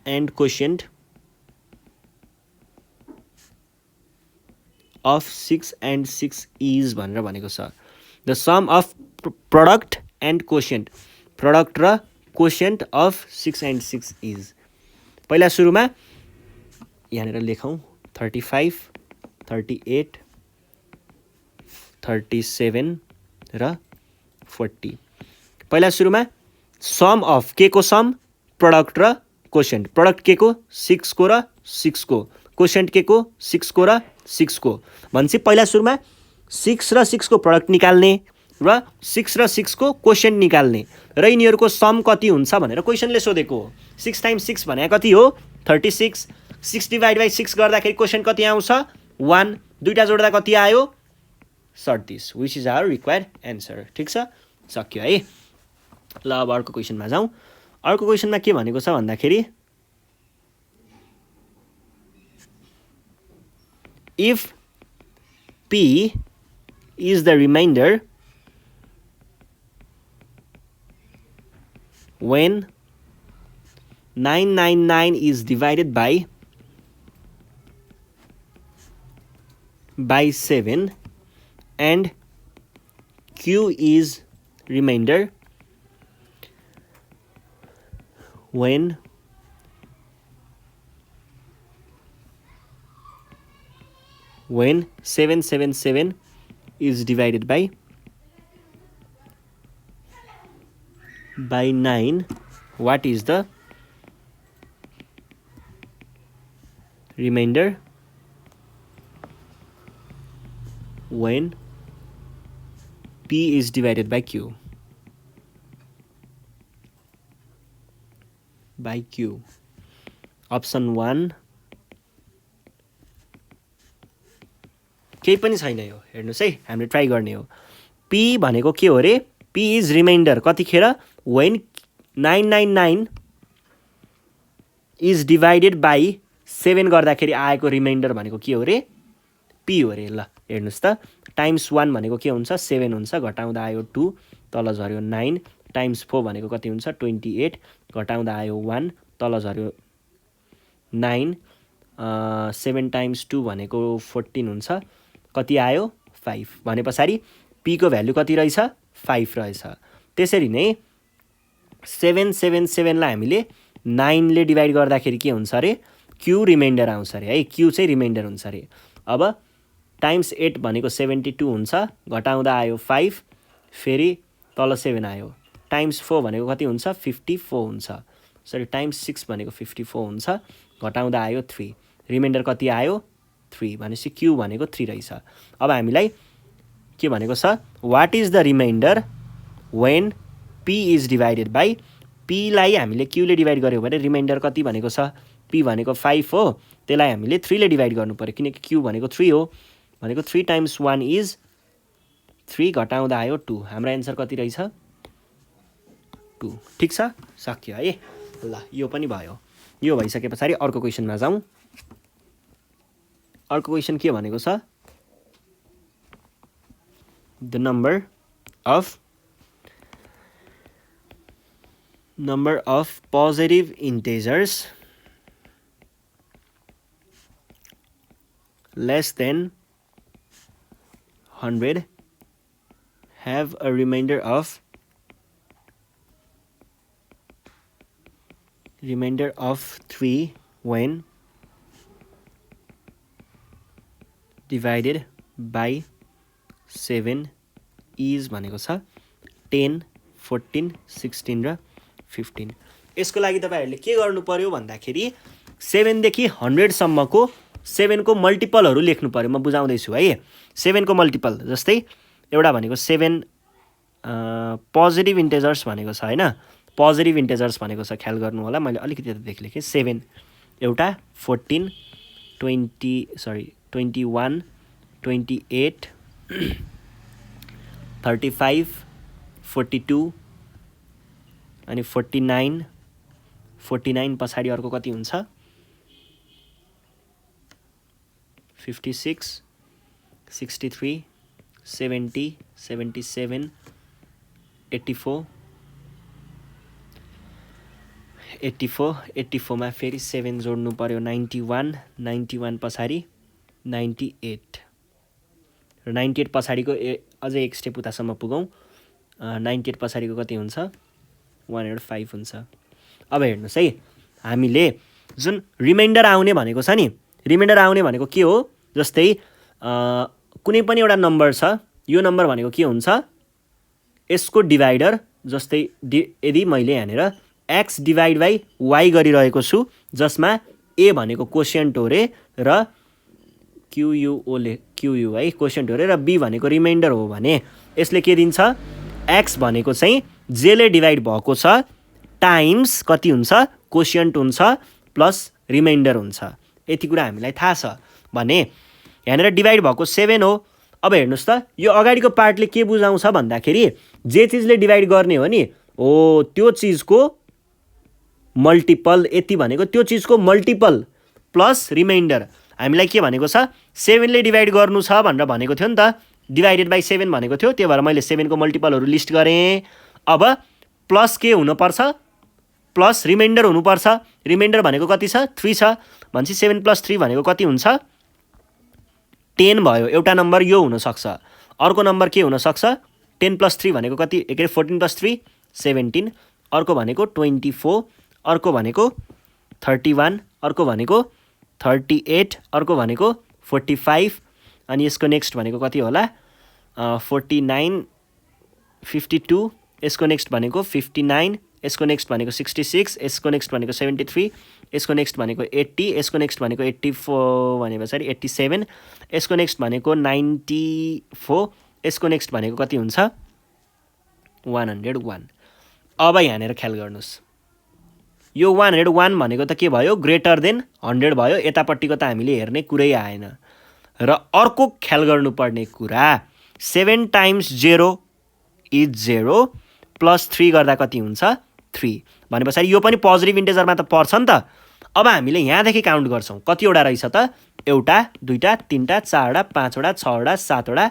and quotient of 6 and 6 is भनेर भनेको छ। The sum of product and quotient, product र क्वोसिएन्ट अफ 6 and 6 इज। पहिला सुरुमा यहाँनिर लेखौँ 35, 38, 37 र 40। पहिला सुरुमा सम अफ के को सम, प्रोडक्ट र क्वोसिएन्ट। प्रोडक्ट के को 6 को र 6 को, क्वोसिएन्ट के को 6 को र 6 को। भनेपछि पहिला सुरुमा 6 र 6 को प्रोडक्ट निकाल्ने र 6 र 6 को क्वोसिएन्ट निकाल्ने र यिनीहरूको सम कति हुन्छ भनेर क्वेसनले सोधेको हो। 6 टाइम्स 6 भने कति हो, 36। 6 डिभाइड बाई 6 गर्दाखेरि क्वेसन कति आउँछ, 1। दुईटा जोड्दा कति आयो, 37, which is our required answer. ठिक छ, सक्यो है। ल अब अर्को क्वेसनमा जाउँ। अर्को क्वेसनमा के भनेको छ भन्दाखेरि if P is the remainder when 999 is divided by 7 and Q is remainder when 777 is divided by 9, what is the remainder when P is divided by Q? By Q. Option 1 केही पनि छैन। यो हेर्नुहोस् है, हामीले ट्राई गर्ने हो। P भनेको के हो अरे, P इज रिमाइन्डर कतिखेर, when 999 इज डिभाइडेड बाई 7 गर्दाखेरि आएको रिमाइन्डर भनेको के हो अरे, P हो अरे। ल हेर्नुहोस् त, टाइम्स 1 भनेको के हुन्छ, 7 हुन्छ, घटाउँदा आयो 2, तल झऱ्यो 9, टाइम्स 4 भनेको कति हुन्छ, 28, घटाउँदा आयो 1, तल झऱ्यो 9, 7 टाइम्स 2 भनेको 14 हुन्छ, कति आयो 5 भने पछाडि P को भ्यालु कति रहेछ, 5 रहेछ। त्यसरी नै 777 लाई हामीले 9 ले डिभाइड गर्दाखेरि के हुन्छ अरे, Q रिमाइन्डर आउँछ अरे है, Q चाहिँ रिमाइन्डर हुन्छ अरे। अब टाइम्स 8 भनेको 72 हुन्छ, घटाउँदा आयो 5, फेरि तल 7 आयो, टाइम्स 4 भनेको कति हुन्छ, 54 हुन्छ, सरी टाइम्स 6 भनेको 54 हुन्छ, घटाउँदा आयो 3, रिमाइन्डर कति आयो 3, भनेपछि Q भनेको 3 रहेछ। अब हामीलाई के भनेको छ, what is the remainder when P is divided by, P लाई हामीले Q ले डिभाइड गर्यो भने रिमाइन्डर कति भनेको छ, P भनेको 5 हो, त्यसलाई हामीले 3 ले डिभाइड गर्नु पर्यो किनकि Q भनेको 3 हो। भनेको 3 टाइम्स 1 इज 3 घटाउँदा आयो 2 हाम्रो एन्सर कति रहेछ 2 ठीक छ सक्यो है ल यो पनि भयो यो भइसके पछाडि अर्को क्वेशनमा जाउँ अर्को क्वेशन के भनेको छ the number of positive integers less than 100 have a remainder of 3 when divided by 7 is भनेको छ 10 14 16 र 15 यसको लागि तपाईहरुले के गर्नु पर्यो भन्दाखेरि 7 देखि 100 सम्मको 7 को मल्टिपलहरु लेख्नु पर्यो म बुझाउँदै छु है 7 को मल्टिपल जस्तै एउटा भनेको 7 पोजिटिभ इन्टिजर्स भनेको छ हैन पोजिटिभ इन्टिजर्स भनेको छ ख्याल गर्नु होला मैले अलिकति त्यता लेखे 7 एउटा 14 21 28 35 42 अनि 49 पछाडी अर्को कति हुन्छ 56 63 70 77 84 मा फेरि 7 जोड्नु पर्यो 91 पछाडी 98 र 98 पछाडीको अझै एक स्टेप उतासम्म पुगौं 98 पछाडीको कति हुन्छ 105 हुन्छ अब हेर्नुस् है हामीले जुन रिमाइन्डर आउने भनेको छ नि रिमाइन्डर आउने भनेको के हो जस्तै कुनै पनि एउटा नम्बर छ यो नम्बर भनेको के हुन्छ यसको डिभाइडर जस्तै यदि मैले यहाँनेर x डिभाइड बाइ y गरिरहेको छु जसमा a भनेको कोशेन्ट हो रे र QU है कोशेन्ट हो रे र b भनेको रिमाइन्डर हो भने यसले के दिन्छ x भनेको चाहिँ j ले डिभाइड भएको छ टाइम्स कति हुन्छ कोशेन्ट हुन्छ प्लस रिमाइन्डर हुन्छ यति कुरा हामीलाई थाहा छ भने यहाँनेर डिभाइड भएको 7 हो अब हेर्नुस् त यो अगाडिको पार्टले के बुझाउँछ भन्दाखेरि जे चीजले डिभाइड गर्ने हो नि हो त्यो चीजको मल्टिपल यति भनेको त्यो चीजको मल्टिपल प्लस रिमाइन्डर हामीलाई के भनेको छ 7 ले डिभाइड गर्नु छ भनेर भनेको थियो नि त डिभाइडेड बाइ 7 भनेको थियो त्यही भएर मैले 7 को मल्टिपलहरु लिस्ट गरे अब प्लस के हुनु पर्छ प्लस रिमाइन्डर हुनु पर्छ रिमाइन्डर भनेको कति छ 3 छ भनेपछि 7 + 3 भनेको कति हुन्छ 10 भयो एउटा नम्बर यो हुन सक्छ अर्को नम्बर के हुन सक्छ 10 + 3 भनेको कति 14 + 3 17 अर्को भनेको 24 अर्को भनेको 31 अर्को भनेको 38 अर्को भनेको 45 अनि यसको नेक्स्ट भनेको कति होला 49 52 यसको नेक्स्ट भनेको 59 यसको नेक्स्ट भनेको 66 यसको नेक्स्ट भनेको 73 यसको नेक्स्ट भनेको 80 यसको नेक्स्ट भनेको 84 भनेपछि 87 यसको नेक्स्ट भनेको 94 यसको नेक्स्ट भनेको कति हुन्छ 101 अब यहाँनेर ख्याल गर्नुस् यो 101 भनेको त के भयो ग्रेटर देन 100 भयो यतापट्टिको त हामीले हेर्ने कुरै आएन र अर्को ख्याल गर्नुपर्ने कुरा 7 टाइम्स 0 इज 0 प्लस 3 गर्दा कति हुन्छ 3 भनेपछि यो पनि पोजिटिभ इन्टिजरमा त पर्छ नि त अब हामीले यहाँदेखि काउन्ट गर्छौं कतिवटा रहेछ त एउटा दुईटा तीनटा चारवटा पाँचवटा छवटा सातवटा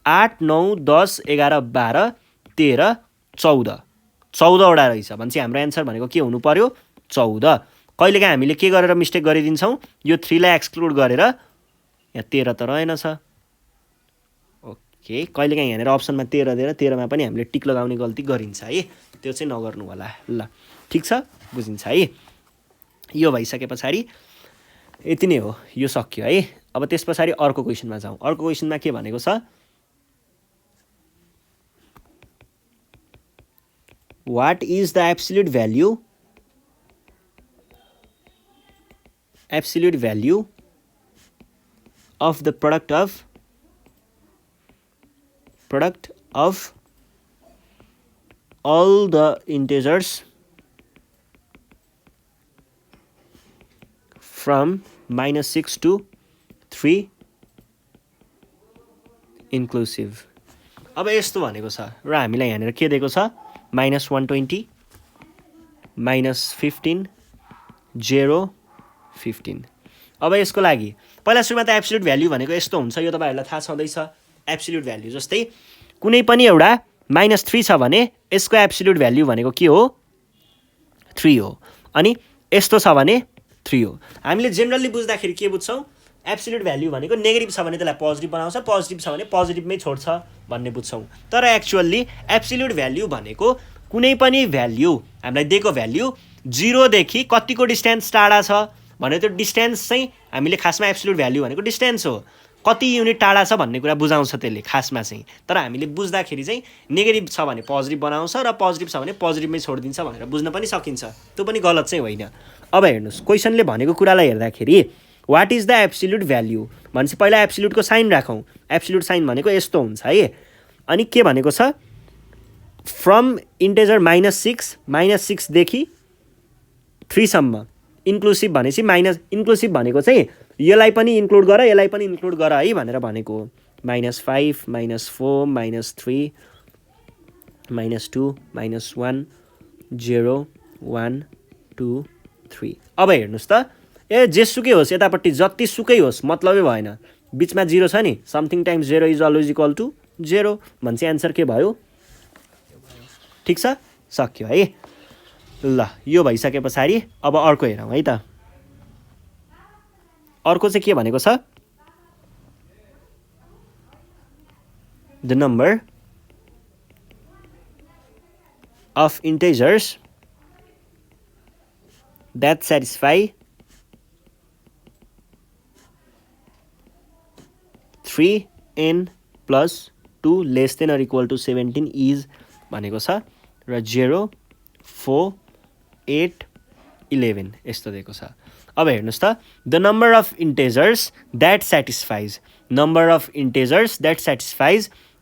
8 9 10 11 12 13 14 14वटा रहेछ भनेपछि हाम्रो एन्सर भनेको के हुनु पर्यो 14 कहिलेकाहीँ हामीले के गरेर मिस्टेक गरिदिन्छौं यो 3 लाई एक्सक्लुड गरेर यहाँ 13 त रहेनछ ओके कहिलेकाहीँ यहाँनेर अप्सनमा 13 दिएर 13 मा पनि हामीले टिक लगाउने गल्ती गरिन्छ है त्यो चाहिँ नगर्नु होला ल ठीक छ बुझिन्छ है यो भइसके पछाडी यति नै हो यो सक्यो है अब त्यसपछि अर्को क्वेशनमा जाउँ अर्को क्वेशनमा के भनेको छ What is the absolute value of the product of all the integers from -6 to 3 inclusive. अब यस्तो भनेको छ र हामीलाई यहाँनिर के दिएको छ -120 -15 0 15। अब यसको लागि पहिला सुरुमा त एब्सोल्युट भ्याल्यु भनेको यस्तो हुन्छ, यो तपाईँहरूलाई थाहा छँदैछ। एब्सोल्युट भ्याल्यु जस्तै कुनै पनि एउटा -3 छ भने यसको एब्सोल्युट भ्याल्यु भनेको के हो 3 हो, अनि यस्तो छ भने 3 हो। हामीले जेनरली बुझ्दाखेरि के बुझ्छौँ एब्सोल्युट भ्याल्यु भनेको नेगेटिभ छ भने त्यसलाई पोजिटिभ बनाउँछ, पोजिटिभ छ भने पोजिटिभमै छोड्छ भन्ने बुझ्छौँ। तर एक्चुअल्ली एब्सोल्युट भ्याल्यु भनेको कुनै पनि भ्याल्यु हामीलाई दिएको भ्याल्यु 0 देखि कतिको डिस्टेन्स टाढा छ भने त्यो डिस्टेन्स चाहिँ हामीले खासमा एब्सोल्युट भ्याल्यु भनेको डिस्टेन्स हो, कति युनिट टाढा छ भन्ने कुरा बुझाउँछ त्यसले खासमा चाहिँ। तर हामीले बुझ्दाखेरि चाहिँ नेगेटिभ छ भने पोजिटिभ बनाउँछ र पोजिटिभ छ भने पोजिटिभमै छोडिदिन्छ भनेर बुझ्न पनि सकिन्छ, त्यो पनि गलत चाहिँ होइन। अब हेर्नुहोस् क्वेसनले भनेको कुरालाई हेर्दाखेरि what is the absolute value भनेपछि पहिला एब्सोल्युटको साइन राखौँ। एब्सोल्युट साइन भनेको यस्तो हुन्छ है। अनि के भनेको छ फ्रम इन्टेजर -6 देखि 3 सम्म इन्क्लुसिभ भनेपछि इन्क्लुसिभ भनेको चाहिँ यसलाई पनि इन्क्लुड गर यसलाई पनि इन्क्लुड गर है भनेर भनेको हो। -5 -4 -3 -2 -1 0 1 2 3। अब हेर्नुहोस् त जेसुकै होस् यतापट्टि जतिसुकै होस् मतलबै भएन, बिचमा 0 छ नि, something times 0 is always equal to 0 भनेपछि एन्सर के भयो, ठिक छ, सक्यो है। ल यो भइसके पछाडि अब अर्को हेरौँ है त। अर्को चाहिँ के भनेको छ the number of integers that satisfy 3n + 2 less than or equal to 17 is भनेको छ र 0 4 8 11 यस्तो दिएको छ। अब हेर्नुहोस् त the number of integers that satisfies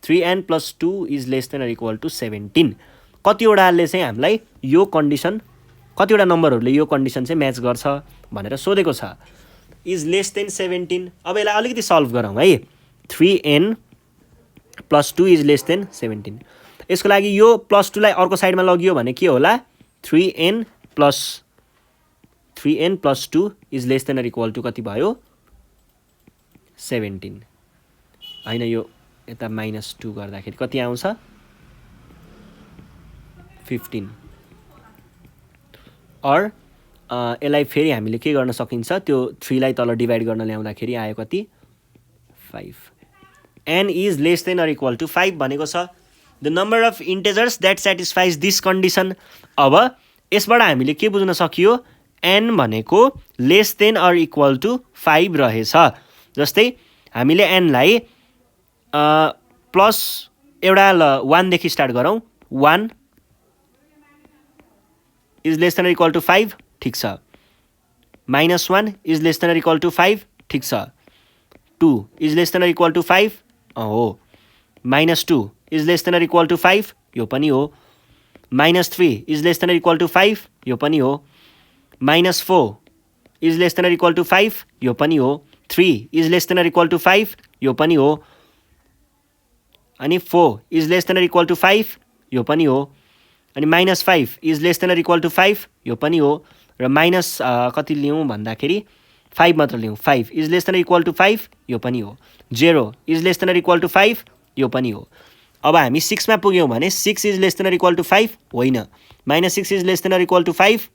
3n + 2 is less than or equal to 17। कतिवटाले चाहिँ हामीलाई यो कन्डिसन, कतिवटा नम्बरहरूले यो कन्डिसन चाहिँ म्याच गर्छ भनेर सोधेको छ। Is less then 17। अब यसलाई अलिकति सल्भ गरौँ है। 3n + 2 is less then 17। यसको लागि यो +2 लाई अर्को साइडमा लगियो भने के होला 3n + 2 is less than or equal to कति भयो 17 होइन, यो यता -2 गर्दाखेरि कति आउँछ 15। अर यसलाई फेरि हामीले के गर्न सकिन्छ त्यो 3 लाई तल डिभाइड गर्न ल्याउँदाखेरि आयो कति 5। n is less than or equal to 5 भनेको छ the number of integers that satisfies this condition. अब यसबाट हामीले के बुझ्न सकियो n भनेको less than or equal to 5 रहेछ। जस्तै हामीले n लाई प्लस एउटा 1 देखि स्टार्ट गरौँ। 1 is less than or equal to 5 ठिक छ। -1 is less than or equal to 5 ठिक छ। 2 is less than or equal to 5 हो। -2 is less than or equal to 5 यो पनि हो। -3 is less than or equal to 5 यो पनि हो। -4 is less than or equal to 5 यो पनि हो। 3 is less than or equal to 5 यो पनि हो। अनि 4 is less than or equal to 5 यो पनि हो। अनि -5 is less than or equal to 5 यो पनि हो। र माइनस कति लिउँ भन्दाखेरि 5 मात्र लिउँ। 5 is less than or equal to 5 यो पनि हो। 0 is less than or equal to 5 यो पनि हो। अब हामी 6 मा पुग्यौँ भने 6 is less than or equal to 5 होइन। -6 is less than or equal to 5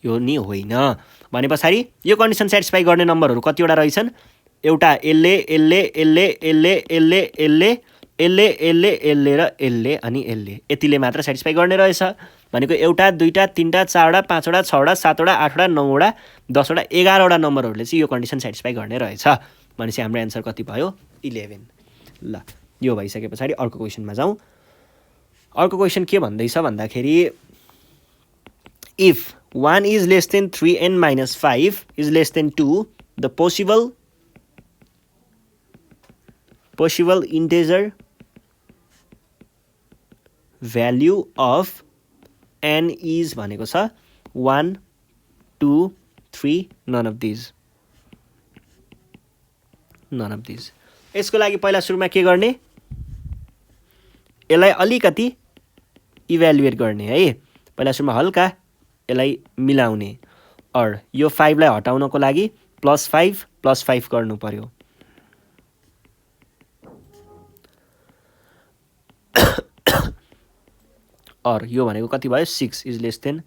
यो नि होइन भने पछाडि यो कन्डिसन सेटिस्फाई गर्ने नम्बरहरू कतिवटा रहेछन् एउटा यसले यसले यसले यसले यसले यसले यसले यसले यसले र यसले अनि यसले यतिले मात्र सेटिस्फाई गर्ने रहेछ भनेको एउटा दुईटा तीनटा चारवटा पाँचवटा छवटा सातवटा आठवटा नौवटा 10वटा 11वटा नम्बरहरूले चाहिँ यो कन्डिसन सेटिस्फाई गर्ने रहेछ भनेपछि हाम्रो एन्सर कति भयो 11। ल यो भइसके पछाडि अर्को क्वेसनमा जाउँ। अर्को क्वेसन के भन्दैछ भन्दाखेरि if 1 is less than 3n minus 5 is less than 2 the possible integer value of n is भनेको छ 1 2 3 none of these none of this. यसको लागि पहिला सुरुमा के गर्ने, यसलाई अलिकति इभ्यालुएट गर्ने है। पहिला सुरुमा हल्का यसलाई मिलाउने, अर यो 5 लाई हटाउनको लागि +5 गर्नु पर्यो। अर यो भनेको कति भयो, 6 इज लेस देन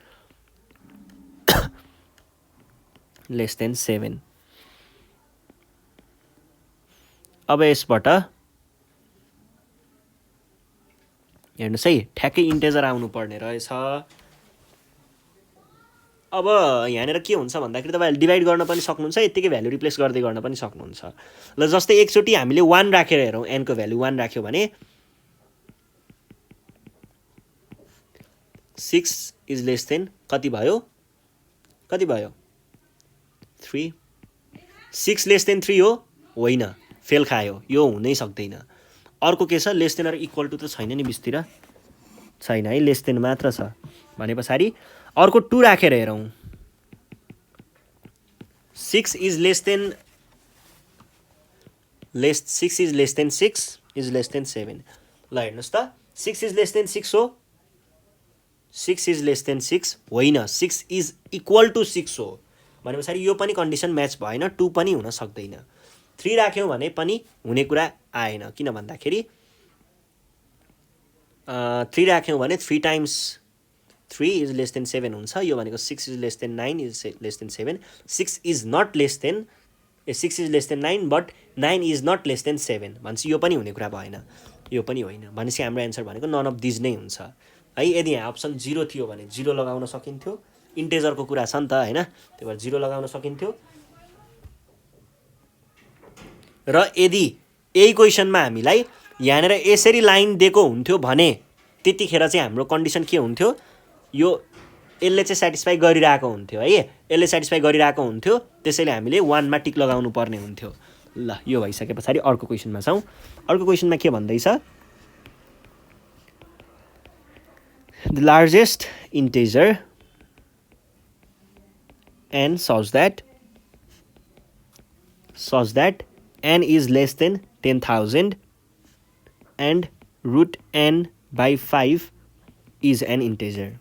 7। अब यसबाट हेर्नुहोस् है, ठ्याक्कै इन्टेजर आउनु पर्ने रहेछ। अब यहाँनिर के हुन्छ भन्दाखेरि तपाईँहरूले डिभाइड गर्न पनि सक्नुहुन्छ, यत्तिकै भ्यालु रिप्लेस गर्दै गर्न पनि सक्नुहुन्छ। ल जस्तै एकचोटि हामीले 1 राखेर हेरौँ, एनको भ्यालु 1 राख्यो भने 6 इज लेस देन कति भयो, 3। 6 लेस देन 3 हो, होइन, फेल खायो, यो हुनै सक्दैन। अर्को के छ, लेस देन र इक्वल टु त छैन नि बिचतिर, छैन है, लेस देन मात्र छ। भने पछाडि अर्को 2 राखेर हेरौँ, 6 is less then 6 is less than 7। ल हेर्नुहोस् त, 6 इज लेस देन 6 हो, 6 इज लेस देन 6 होइन, 6 इज इक्वल टु 6 हो। भने पछाडि यो पनि कन्डिसन म्याच भएन, 2 पनि हुन सक्दैन। 3 राख्यौँ भने पनि हुने कुरा आएन, किन भन्दाखेरि 3 राख्यौँ भने 3 टाइम्स 3 इज लेस देन 7 हुन्छ। यो भनेको 6 is less than 9 is less than 7। 6 is less than 9 but 9 is not less than 7 भनेपछि यो पनि हुने कुरा भएन, यो पनि होइन। भनेपछि हाम्रो एन्सर भनेको नन अफ दिज नै हुन्छ है। यदि यहाँ अप्सन 0 थियो भने 0 लगाउन सकिन्थ्यो, इन्टेजरको कुरा छ नि त होइन, त्यही भएर 0 लगाउन सकिन्थ्यो। र यदि यही क्वेसनमा हामीलाई यहाँनिर यसरी लाइन दिएको हुन्थ्यो भने त्यतिखेर चाहिँ हाम्रो कन्डिसन के हुन्थ्यो, यो यसले चाहिँ सेटिस्फाई गरिरहेको हुन्थ्यो है, यसले सेटिस्फाई गरिरहेको हुन्थ्यो, त्यसैले हामीले 1 मा टिक लगाउनु पर्ने हुन्थ्यो। ल यो भइसके पछाडि अर्को क्वेसनमा छौँ। अर्को क्वेसनमा के भन्दैछ, the largest integer n such that n is less than 10,000 and root n by 5 is an integer।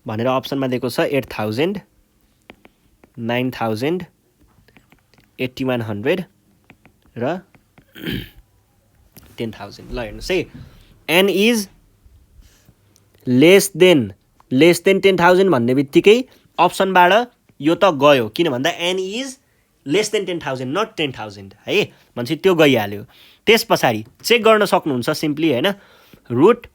भनेर अप्सनमा दिएको छ 8,000, 9,000, 8,100 र 10,000। ल हेर्नुहोस् है, n इज लेस देन 10,000 भन्ने बित्तिकै अप्सनबाट यो त गयो, किन भन्दा n is less than 10,000 not 10,000 है, भनेपछि त्यो गइहाल्यो। त्यस पछाडि चेक गर्न सक्नुहुन्छ सिम्पली होइन, रुट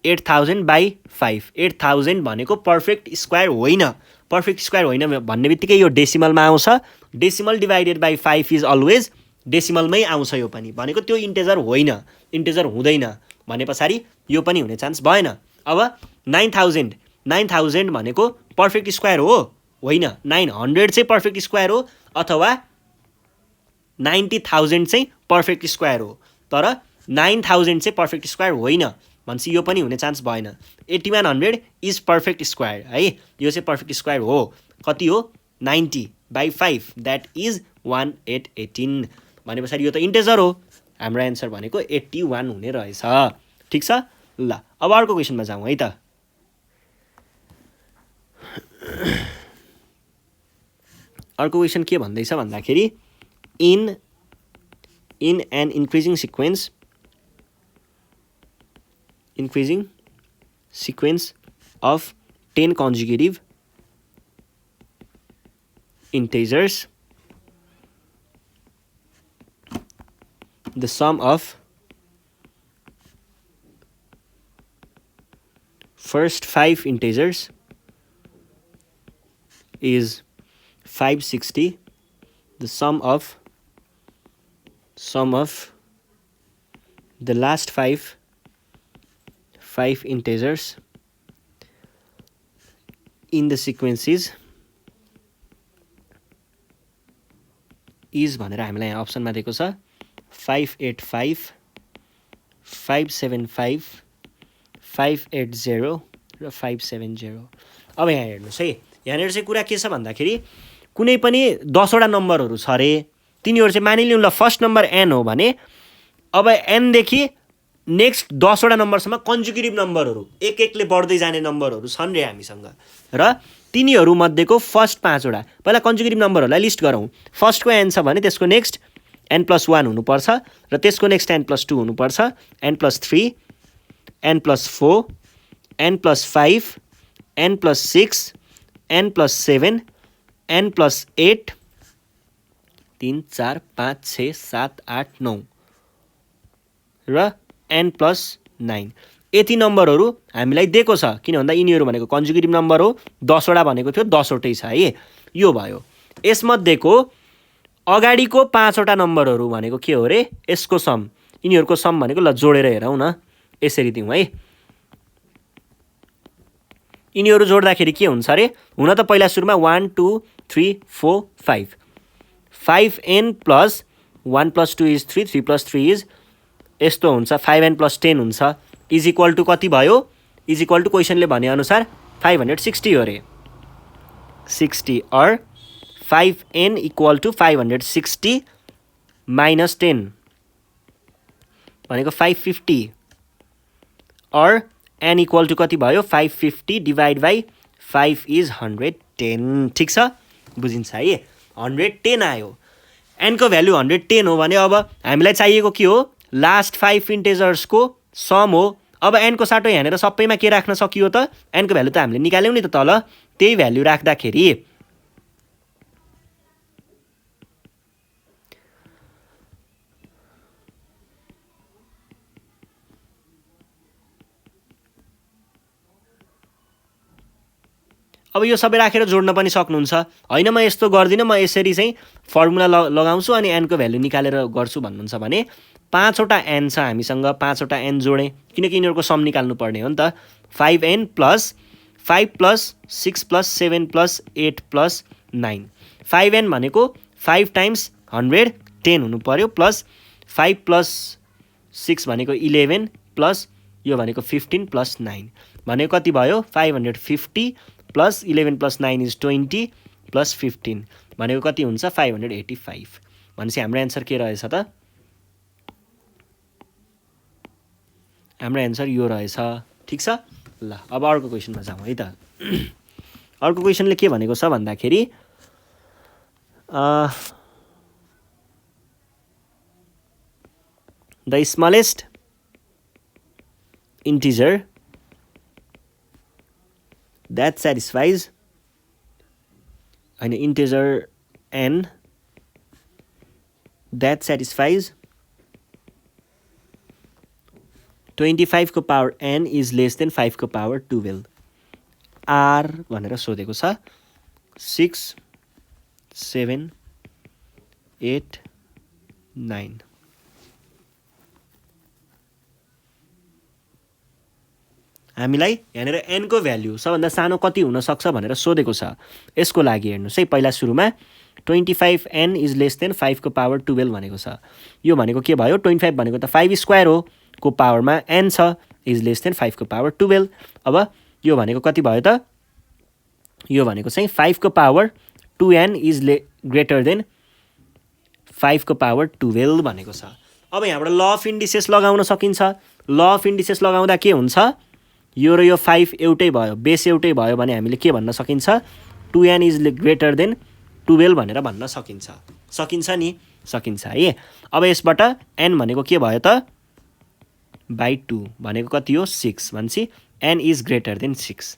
8,000 बाई 5। 8,000 भनेको पर्फेक्ट स्क्वायर होइन, पर्फेक्ट स्क्वायर होइन भन्ने बित्तिकै यो डेसिमलमा आउँछ। Decimal divided by 5 is always डेसिमलमै आउँछ, यो पनि भनेको त्यो इन्टेजर होइन, इन्टेजर हुँदैन। भने पछाडि यो पनि हुने चान्स भएन। अब 9,000 भनेको पर्फेक्ट स्क्वायर हो, होइन, 900 चाहिँ पर्फेक्ट स्क्वायर हो, अथवा 90,000 चाहिँ पर्फेक्ट स्क्वायर हो, तर 9,000 चाहिँ पर्फेक्ट स्क्वायर होइन भनेपछि यो पनि हुने चान्स भएन। 8,100 इज पर्फेक्ट स्क्वायर है, यो चाहिँ पर्फेक्ट स्क्वायर हो। कति हो, 90/5 द्याट इज 1818। भने पछाडि यो त इन्टेजर हो, हाम्रो एन्सर भनेको 81 हुने रहेछ। ठिक छ। ल अब अर्को क्वेसनमा जाउँ है त। अर्को क्वेसन के भन्दैछ भन्दाखेरि in an increasing sequence of 10 consecutive integers, the sum of first 5 integers is 560. The sum of the last 5 integers in the sequences is भनेर हामीलाई यहाँ अप्सनमा दिएको छ 585, 575, 580 र 570। अब यहाँ हेर्नुहोस् है, यहाँनिर चाहिँ कुरा के छ भन्दाखेरि कुनै पनि 10 वटा नम्बरहरू छ अरे, तिनीहरू चाहिँ मानिलिउँ ल फर्स्ट नम्बर n हो भने अब n देखि नेक्स्ट 10 वटा नम्बरसम्म कन्जुक्युटिभ नम्बरहरू एक एकले बढ्दै जाने नम्बरहरू छन् रे हामीसँग, र तिनीहरू मध्येको फर्स्ट 5 वटा पहिला कन्जुक्युटिभ नम्बरहरूलाई लिस्ट गरौँ। फर्स्टको n छ भने त्यसको नेक्स्ट n+1 हुनुपर्छ, र त्यसको नेक्स्ट n+2 हुनुपर्छ, n+3, n+4, n+5, n+6, n+7, n+8, 3, 4, 5, 6, 7, 8, 9 र n+9 यति नम्बरहरू हामीलाई दिएको छ, किन भन्दा यिनीहरू भनेको कन्जुक्युटिभ नम्बर हो, 10 वटा भनेको थियो 10 वटै छ है। यो भयो। यसमध्येको अगाडिको 5 वटा नम्बरहरू भनेको के हो रे, यसको सम, यिनीहरूको सम भनेको ल जोडेर हेरौँ न, यसरी दिउँ है। यिनीहरू जोड्दाखेरि के हुन्छ अरे, हुन त पहिला सुरुमा 1 2 3 4 5 5n + 1 + 2 = 3 3 + 3 इज यस्तो हुन्छ 5n + 10 हुन्छ, इज इक्वल टु कति भयो, इज इक्वल टु क्वेसनले भनेअनुसार 560 हो अरे, 60 और 5n = 560 - 10 भनेको 550 और n = कति भयो, 550 / 5 इज 110। ठिक छ, बुझिन्छ है, 110 आयो। n को भ्यालु 110 हो भने अब हामीलाई चाहिएको के हो, लास्ट 5 इन्टेजर्सको सम हो। अब n को साटो यहाँनिर सबैमा के राख्न सकियो त, n को भ्यालु त हामीले निकाल्यौँ नि त तल, त्यही भ्यालु राख्दाखेरि अब यो सबै राखेर जोड्न पनि सक्नुहुन्छ। होइन म यस्तो गर्दिनँ, म यसरी चाहिँ फर्मुला लगाउँछु अनि n को भ्यालु निकालेर गर्छु भन्नुहुन्छ भने 5 वटा n छ हामीसँग, 5 वटा n जोडेँ, किनकि यिनीहरूको सम निकाल्नु पर्ने हो नि त। 5n + 5 + 6 + 7 + 8 + 9, 5n भनेको 5 × 110 हुनु पर्यो, प्लस 5 + 6 भनेको 11 प्लस यो भनेको 15 + 9 भनेको कति भयो, 550 + 11 + 9 इज 20 + 15 भनेको कति हुन्छ, 585। भनेपछि हाम्रो एन्सर के रहेछ त, हाम्रो एन्सर यो रहेछ। ठिक छ, ल अब अर्को क्वेसनमा जाउँ है त। अर्को क्वेसनले के भनेको छ भन्दाखेरि the smallest integer that satisfies an integer n that satisfies 25 को power n is less than 5 को power 12 r भनेर सोधेको छ। 6 7 8 9 हामीलाई यहाँनिर n को भ्यालु सबभन्दा सानो कति हुन सक्छ भनेर सोधेको छ। यसको लागि हेर्नुस् है, पहिला सुरुमा 25n इज लेस देन 5 को पावर 12 भनेको छ। यो भनेको के भयो, 25 भनेको त 5 स्क्वायर हो, को पावरमा n छ, इज लेस देन 5 को पावर 12। अब यो भनेको कति भयो त, यो भनेको चाहिँ 5 को power 2n is greater then 5 को पावर 12 भनेको छ। अब यहाँबाट ल अफ इन्डिसेस लगाउन सकिन्छ। ल अफ इन्डिसेस लगाउँदा के हुन्छ, यो र यो 5 एउटै भयो, बेस एउटै भयो भने हामीले के भन्न सकिन्छ, 2n इज ग्रेटर देन 12 भनेर भन्न सकिन्छ। सकिन्छ नि, सकिन्छ है। अब यसबाट n भनेको के भयो त, /2 भनेको कति हो, 6 भनेपछि n is greater then 6।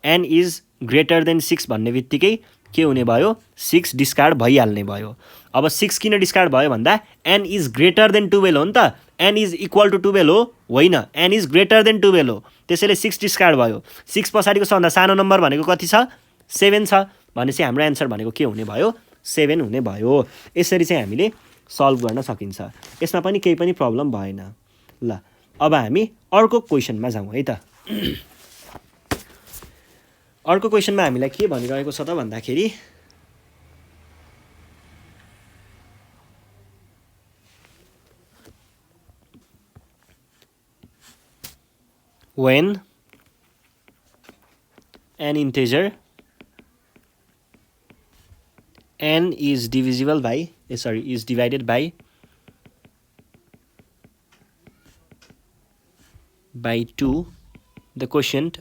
n is greater then 6 भन्ने बित्तिकै के हुने भयो, 6 डिस्कार्ड भइहाल्ने भयो। अब 6 किन डिस्कार्ड भयो भन्दा n इज ग्रेटर देन 12 हो नि त, n इज इक्वल टु 12 हो, होइन, n इज ग्रेटर देन 12 हो, त्यसैले 6 डिस्कार्ड भयो। 6 पछाडिको सबभन्दा सानो नम्बर भनेको कति छ, 7 छ, भनेपछि हाम्रो एन्सर भनेको के हुने भयो, 7 हुने भयो। यसरी चाहिँ हामीले सल्भ गर्न सकिन्छ, यसमा पनि केही पनि प्रब्लम भएन। ल अब हामी अर्को क्वेसनमा जाउँ है त। अर्को क्वेसनमा हामीलाई के भनिरहेको छ त भन्दाखेरि when an integer n is divisible by is divided by 2, the quotient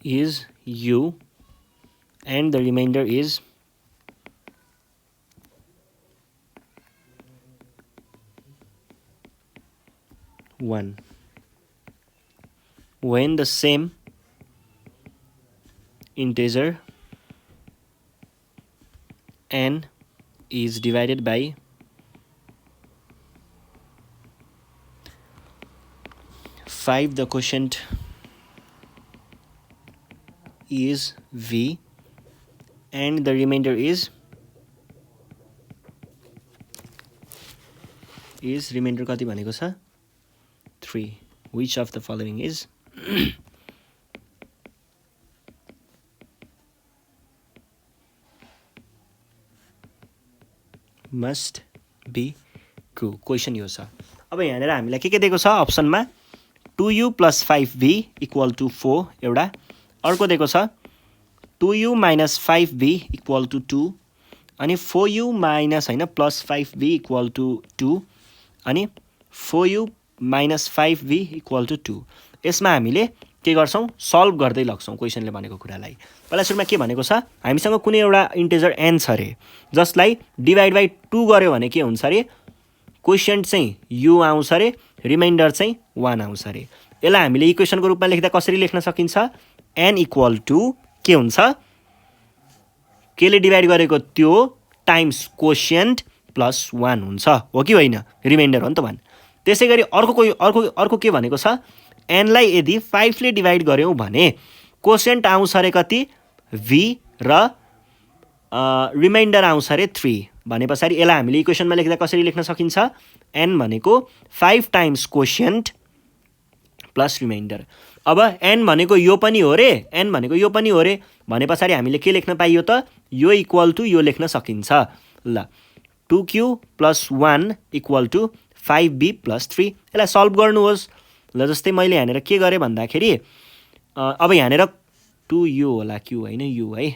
is u and the remainder is one. When the same integer n is divided by 5, the quotient is v and the remainder is remainder कति भनेको छ 3. Which of the following is must be true? Question यो छ. अब यहाँनिर हामीलाई के दिएको छ अप्सनमा 2u + 5v = 4 एउटा, अर्को दिएको छ 2u - 5v = 2 अनि 4u - हैन + 5v = 2 अनि 4u - 5v = 2. यसमा हामीले के गर्छौं सल्भ गर्दै लग्छौं क्वेशनले भनेको कुरालाई. पहिला सुरुमा के भनेको छ हामीसँग कुनै एउटा इन्टिजर n छ रे जसलाई डिभाइड बाइ 2 गर्यो भने के हुन्छ रे क्वोशिएन्ट चाहिँ u आउँछ रे रिमाइन्डर चाहिँ 1 आउँछ रे. यसलाई हामीले इक्वेसनको रूपमा लेख्दा कसरी लेख्न सकिन्छ n = के हुन्छ केले डिभाइड गरेको त्यो टाइम्स क्वोशिएन्ट प्लस 1 हुन्छ हो कि होइन रिमाइन्डर हो नि त 1. त्यसैगरी अर्को के भनेको छ n लाई यदि 5 ले डिभाइड गर्यौं भने क्वोशिएन्ट आउँछ रे कति v र रिमाइन्डर आउँछ रे 3 भनेपछि यसलाई हामीले इक्वेसनमा लेख्दा कसरी लेख्न सकिन्छ n भनेको 5 टाइम्स क्वोशिएन्ट प्लस रिमाइन्डर. अब n भनेको यो पनि हो रे n भनेको यो पनि हो रे भनेपछि हामीले के लेख्न पाइयो त यो इक्वल टु यो लेख्न सकिन्छ. ल 2q + 1 = 5b + 3. यसलाई सल्भ गर्नुहोस्. ल जस्तै मैले यहाँनिर के गरे भन्दाखेरि अब यहाँनिर 2u होला q हैन u है.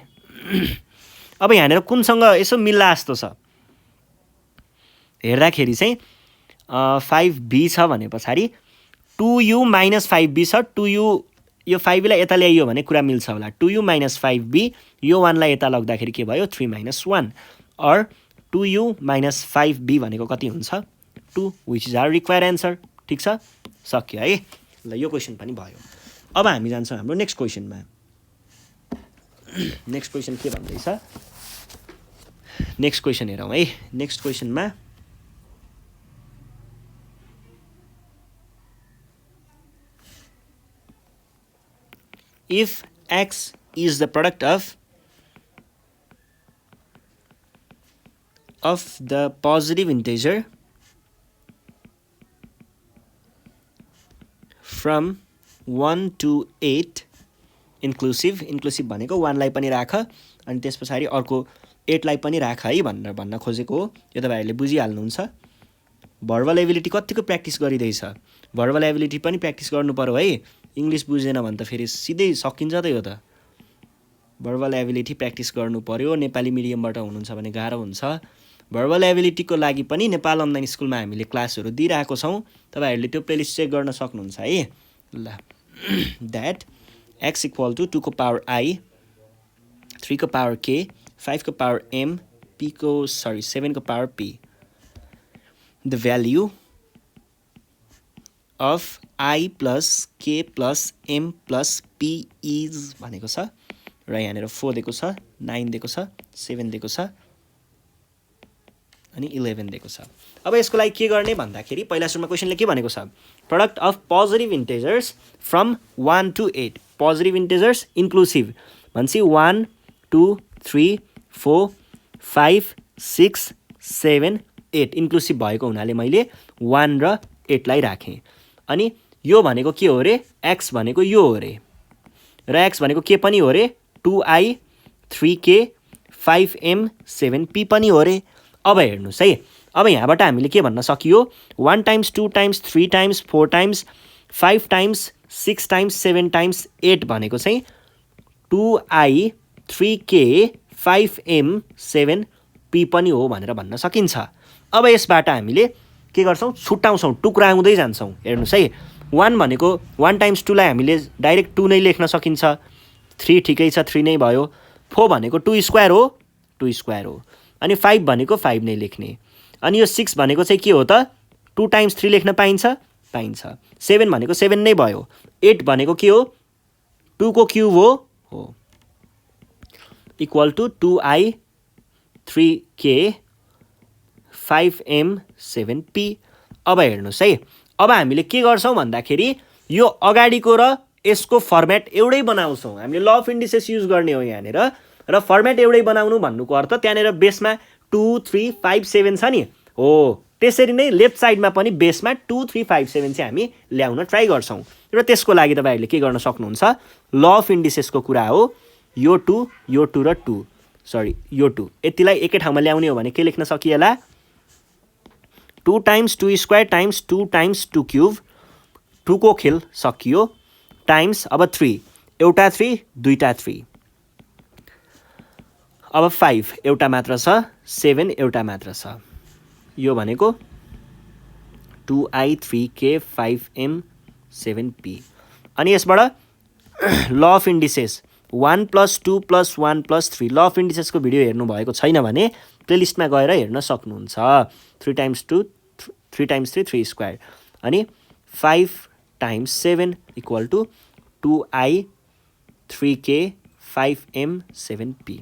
अब यहाँनिर कुनसँग यसो मिल्ला जस्तो छ हेर्दाखेरि चाहिँ 5b छ भने पछाडी 2u - 5b छ. 2u यो 5 लाई यता ल्याइयो भने कुरा मिल्छ होला. 2u - 5b यो 1 लाई यता लग्दाखेरि के भयो 3 - 1 or 2u - 5b भनेको कति हुन्छ 2 which is our required answer. ठीक छ सक्यो है. ल यो क्वेशन पनि भयो. अब हामी जान्छौं हाम्रो नेक्स्ट क्वेशनमा. नेक्स्ट क्वेशन के भन्दैछ नेक्स्ट क्वेशन हेरौं है. नेक्स्ट क्वेशनमा if x is the product of the positive integer from 1 to 8 inclusive भनेको 1 लाई पनि राख अनि त्यसपछि अर्को 8 लाई पनि राख है भनेर भन्न खोजेको हो. यो तपाईहरुले बुझिहाल्नुहुन्छ. भर्बल एबिलिटी कतिको प्र्याक्टिस गरिदैछ. भर्बल एबिलिटी पनि प्र्याक्टिस गर्नु पर्यो है. इंग्लिश बुझेन भने त फेरि सिधै सकिन्छ त यो त. भर्बल एबिलिटी प्र्याक्टिस गर्नु पर्यो. नेपाली मिडियमबाट हुनुहुन्छ भने गाह्रो हुन्छ. भर्बल एबिलिटीको लागि पनि नेपाल अनलाइन स्कुलमा हामीले क्लासहरु दिइराखेको छौं. तपाईहरुले त्यो प्लेलिस्ट चेक गर्न सक्नुहुन्छ है. ल that x = 2 को पावर i 3 को पावर k 5 को पावर m 7 को power p. The value of i plus k plus m plus p is भनेको छ र यहाँनिर 4 दिएको छ 9 दिएको छ 7 दिएको छ अनि 11 दिएको छ. अब यसको लागि के गर्ने भन्दाखेरि पहिला सुरुमा क्वेशनले के भनेको छ product of positive integers from 1 to 8 positive integers inclusive भन्छ 1 2 3 4 5 6 7 8 इन्क्लुसिभ भएको हुनाले मैले 1 र 8 लाई राखे. अनि यो भनेको के हो रे x भनेको यो हो रे र x भनेको के पनि हो रे 2i 3k 5m 7p पनि हो रे. अब हेर्नुस् है. अब यहाँबाट हामीले के भन्न सकियो 1 times 2 times 3 times 4 times 5 times 6 times 7 times 8 भनेको चाहिँ 2i 3k 5m 7p पनि हो भनेर भन्न सकिन्छ। अब यसबाट हामीले के गर्छौँ, छुट्याउँछौँ, टुक्राउँदै जान्छौँ। हेर्नुहोस् है, 1 भनेको 1 टाइम्स 2 लाई हामीले डाइरेक्ट 2 नै लेख्न सकिन्छ। 3 ठिकै छ, 3 नै भयो। 4 भनेको 2 स्क्वायर हो, 2 स्क्वायर हो। अनि 5 भनेको 5 नै लेख्ने। अनि यो 6 भनेको चाहिँ के हो त, 2 टाइम्स 3 लेख्न पाइन्छ, पाइन्छ। 7 भनेको 7 नै भयो। 8 भनेको के हो, 2 को क्युब हो, equal to 2i 3k 5m 7p। अब हेर्नुहोस् है, अब हामीले के गर्छौँ भन्दाखेरि यो अगाडिको र यसको फर्मेट एउटै बनाउँछौँ। हामीले ल अफ इन्डिसेस युज गर्ने हो यहाँनिर, र फर्मेट एउटै बनाउनु भन्नुको अर्थ त्यहाँनिर बेसमा 2 3 5 7 छ नि हो, त्यसरी नै लेफ्ट साइडमा पनि बेसमा 2 3 5 7 चाहिँ हामी ल्याउन ट्राई गर्छौँ। र त्यसको लागि तपाईँहरूले के गर्न सक्नुहुन्छ, ल अफ इन्डिसेसको कुरा हो, यो 2 र 2 सरी यो 2 यतिलाई एकै ठाउँमा ल्याउने हो भने के लेख्न सकिएला, 2 times 2 square times 2 times 2 cube, 2 को खेल सकियो, टाइम्स अब 3 एउटा 3 दुईटा 3, अब 5 एउटा मात्र छ, 7 एउटा मात्र छ। यो भनेको 2i 3k 5m 7p। अनि यसबाट law of indices 1 + 2 + 1 + 3 law of इन्डिसेसको video हेर्नुभएको छैन भने प्लेलिस्टमा गएर हेर्न सक्नुहुन्छ। 3 टाइम्स 2 3 टाइम्स 3 3 स्क्वायर, अनि 5 times 7 equal to 2i 3k 5m 7p।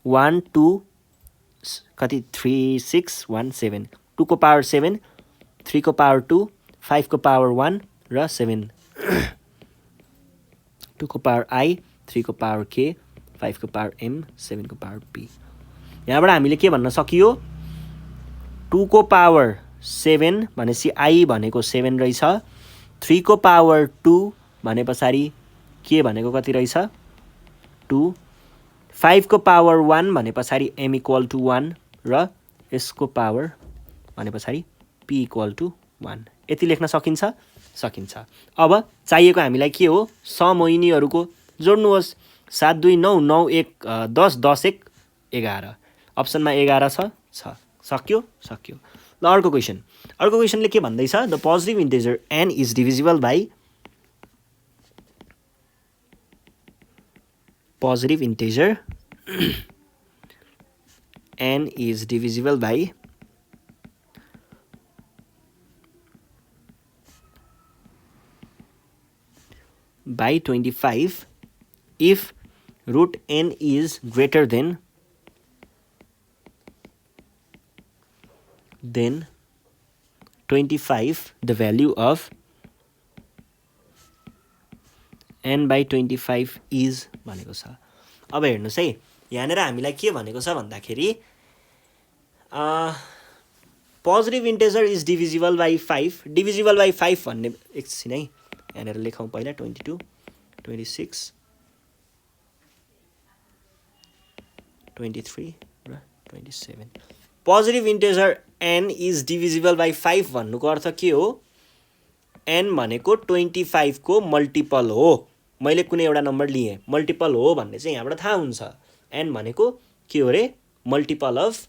1 2 कति 3 6 1 7, 2 को पावर 7, 3 को पावर 2, 5 को पावर 1 र 7, 2 को पावर i, 3 को पावर k, 5 को पावर m, 7 को पावर p। यहाँबाट हामीले के भन्न सकियो, 2 को पावर 7 भनेपछि i भनेको 7 रहेछ, 3 को पावर 2 भने पछाडि k भनेको कति रहेछ 2, 5 को पावर 1 भने पछाडि m इक्वल टु 1 र यसको पावर भने पछाडि p इक्वल टु 1। यति लेख्न सकिन्छ, सकिन्छ। अब चाहिएको हामीलाई के हो, समोहिनीहरूको जोड्नुहोस्। 7 2 9 9 1 10 10 1 11, अप्सनमा 11 छ, सक्यो सक्यो। ल अर्को क्वेसनले के भन्दैछ, the positive integer n is divisible by positive integer n is divisible by 25 if root n is greater than 25, the value of n by 25 is भनेको छ। अब हेर्नुहोस् है, यहाँनिर हामीलाई के भनेको छ भन्दाखेरि positive integer is divisible by 5, divisible by 5 भन्ने एकछिन है यहाँनिर लेखौँ पहिला, 22 26 23 र 27। Positive integer n is divisible by 5 भन्नुको अर्थ के हो, n भनेको 25 को मल्टिपल हो। मैले कुनै एउटा नम्बर लिएँ, मल्टिपल हो भन्ने चाहिँ यहाँबाट थाहा हुन्छ। n भनेको के हो रे, मल्टिपल अफ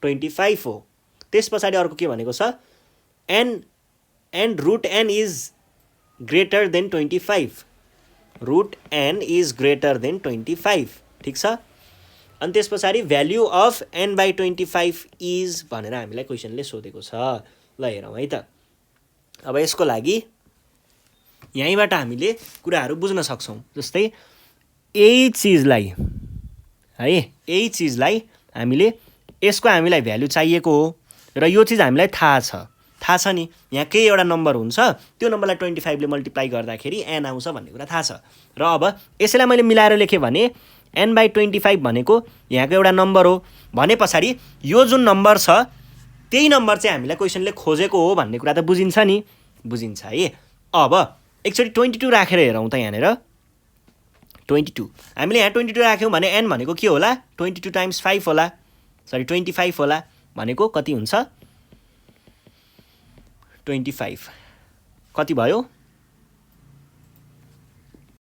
25 हो। त्यस पछाडि अर्को के भनेको छ, n root n is greater than 25, root n is greater than 25, ठिक छ। अनि त्यस पछाडि value of n by 25 is भनेर हामीलाई क्वेसनले सोधेको छ। ल हेरौँ है त। अब यसको लागि यहीँबाट हामीले कुराहरू बुझ्न सक्छौँ। जस्तै यही चिजलाई हामीले यसको हामीलाई भ्यालु चाहिएको हो र यो चिज हामीलाई थाहा छ नि, यहाँ केही एउटा नम्बर हुन्छ, त्यो नम्बरलाई 25 ले मल्टिप्लाई गर्दाखेरि n आउँछ भन्ने कुरा थाहा छ। र अब यसैलाई मैले मिलाएर लेखेँ भने n बाई 25 भनेको यहाँको एउटा नम्बर हो भने पछाडि यो जुन नम्बर छ त्यही नम्बर चाहिँ हामीलाई क्वेसनले खोजेको हो भन्ने कुरा त बुझिन्छ नि, बुझिन्छ है। अब एकचोटि 22 राखेर हेरौँ त। यहाँनिर 22 हामीले यहाँ 22 राख्यौँ भने n भनेको के होला, 22 टाइम्स 5 होला, सरी 25 होला, भनेको कति हुन्छ 25 कति भयो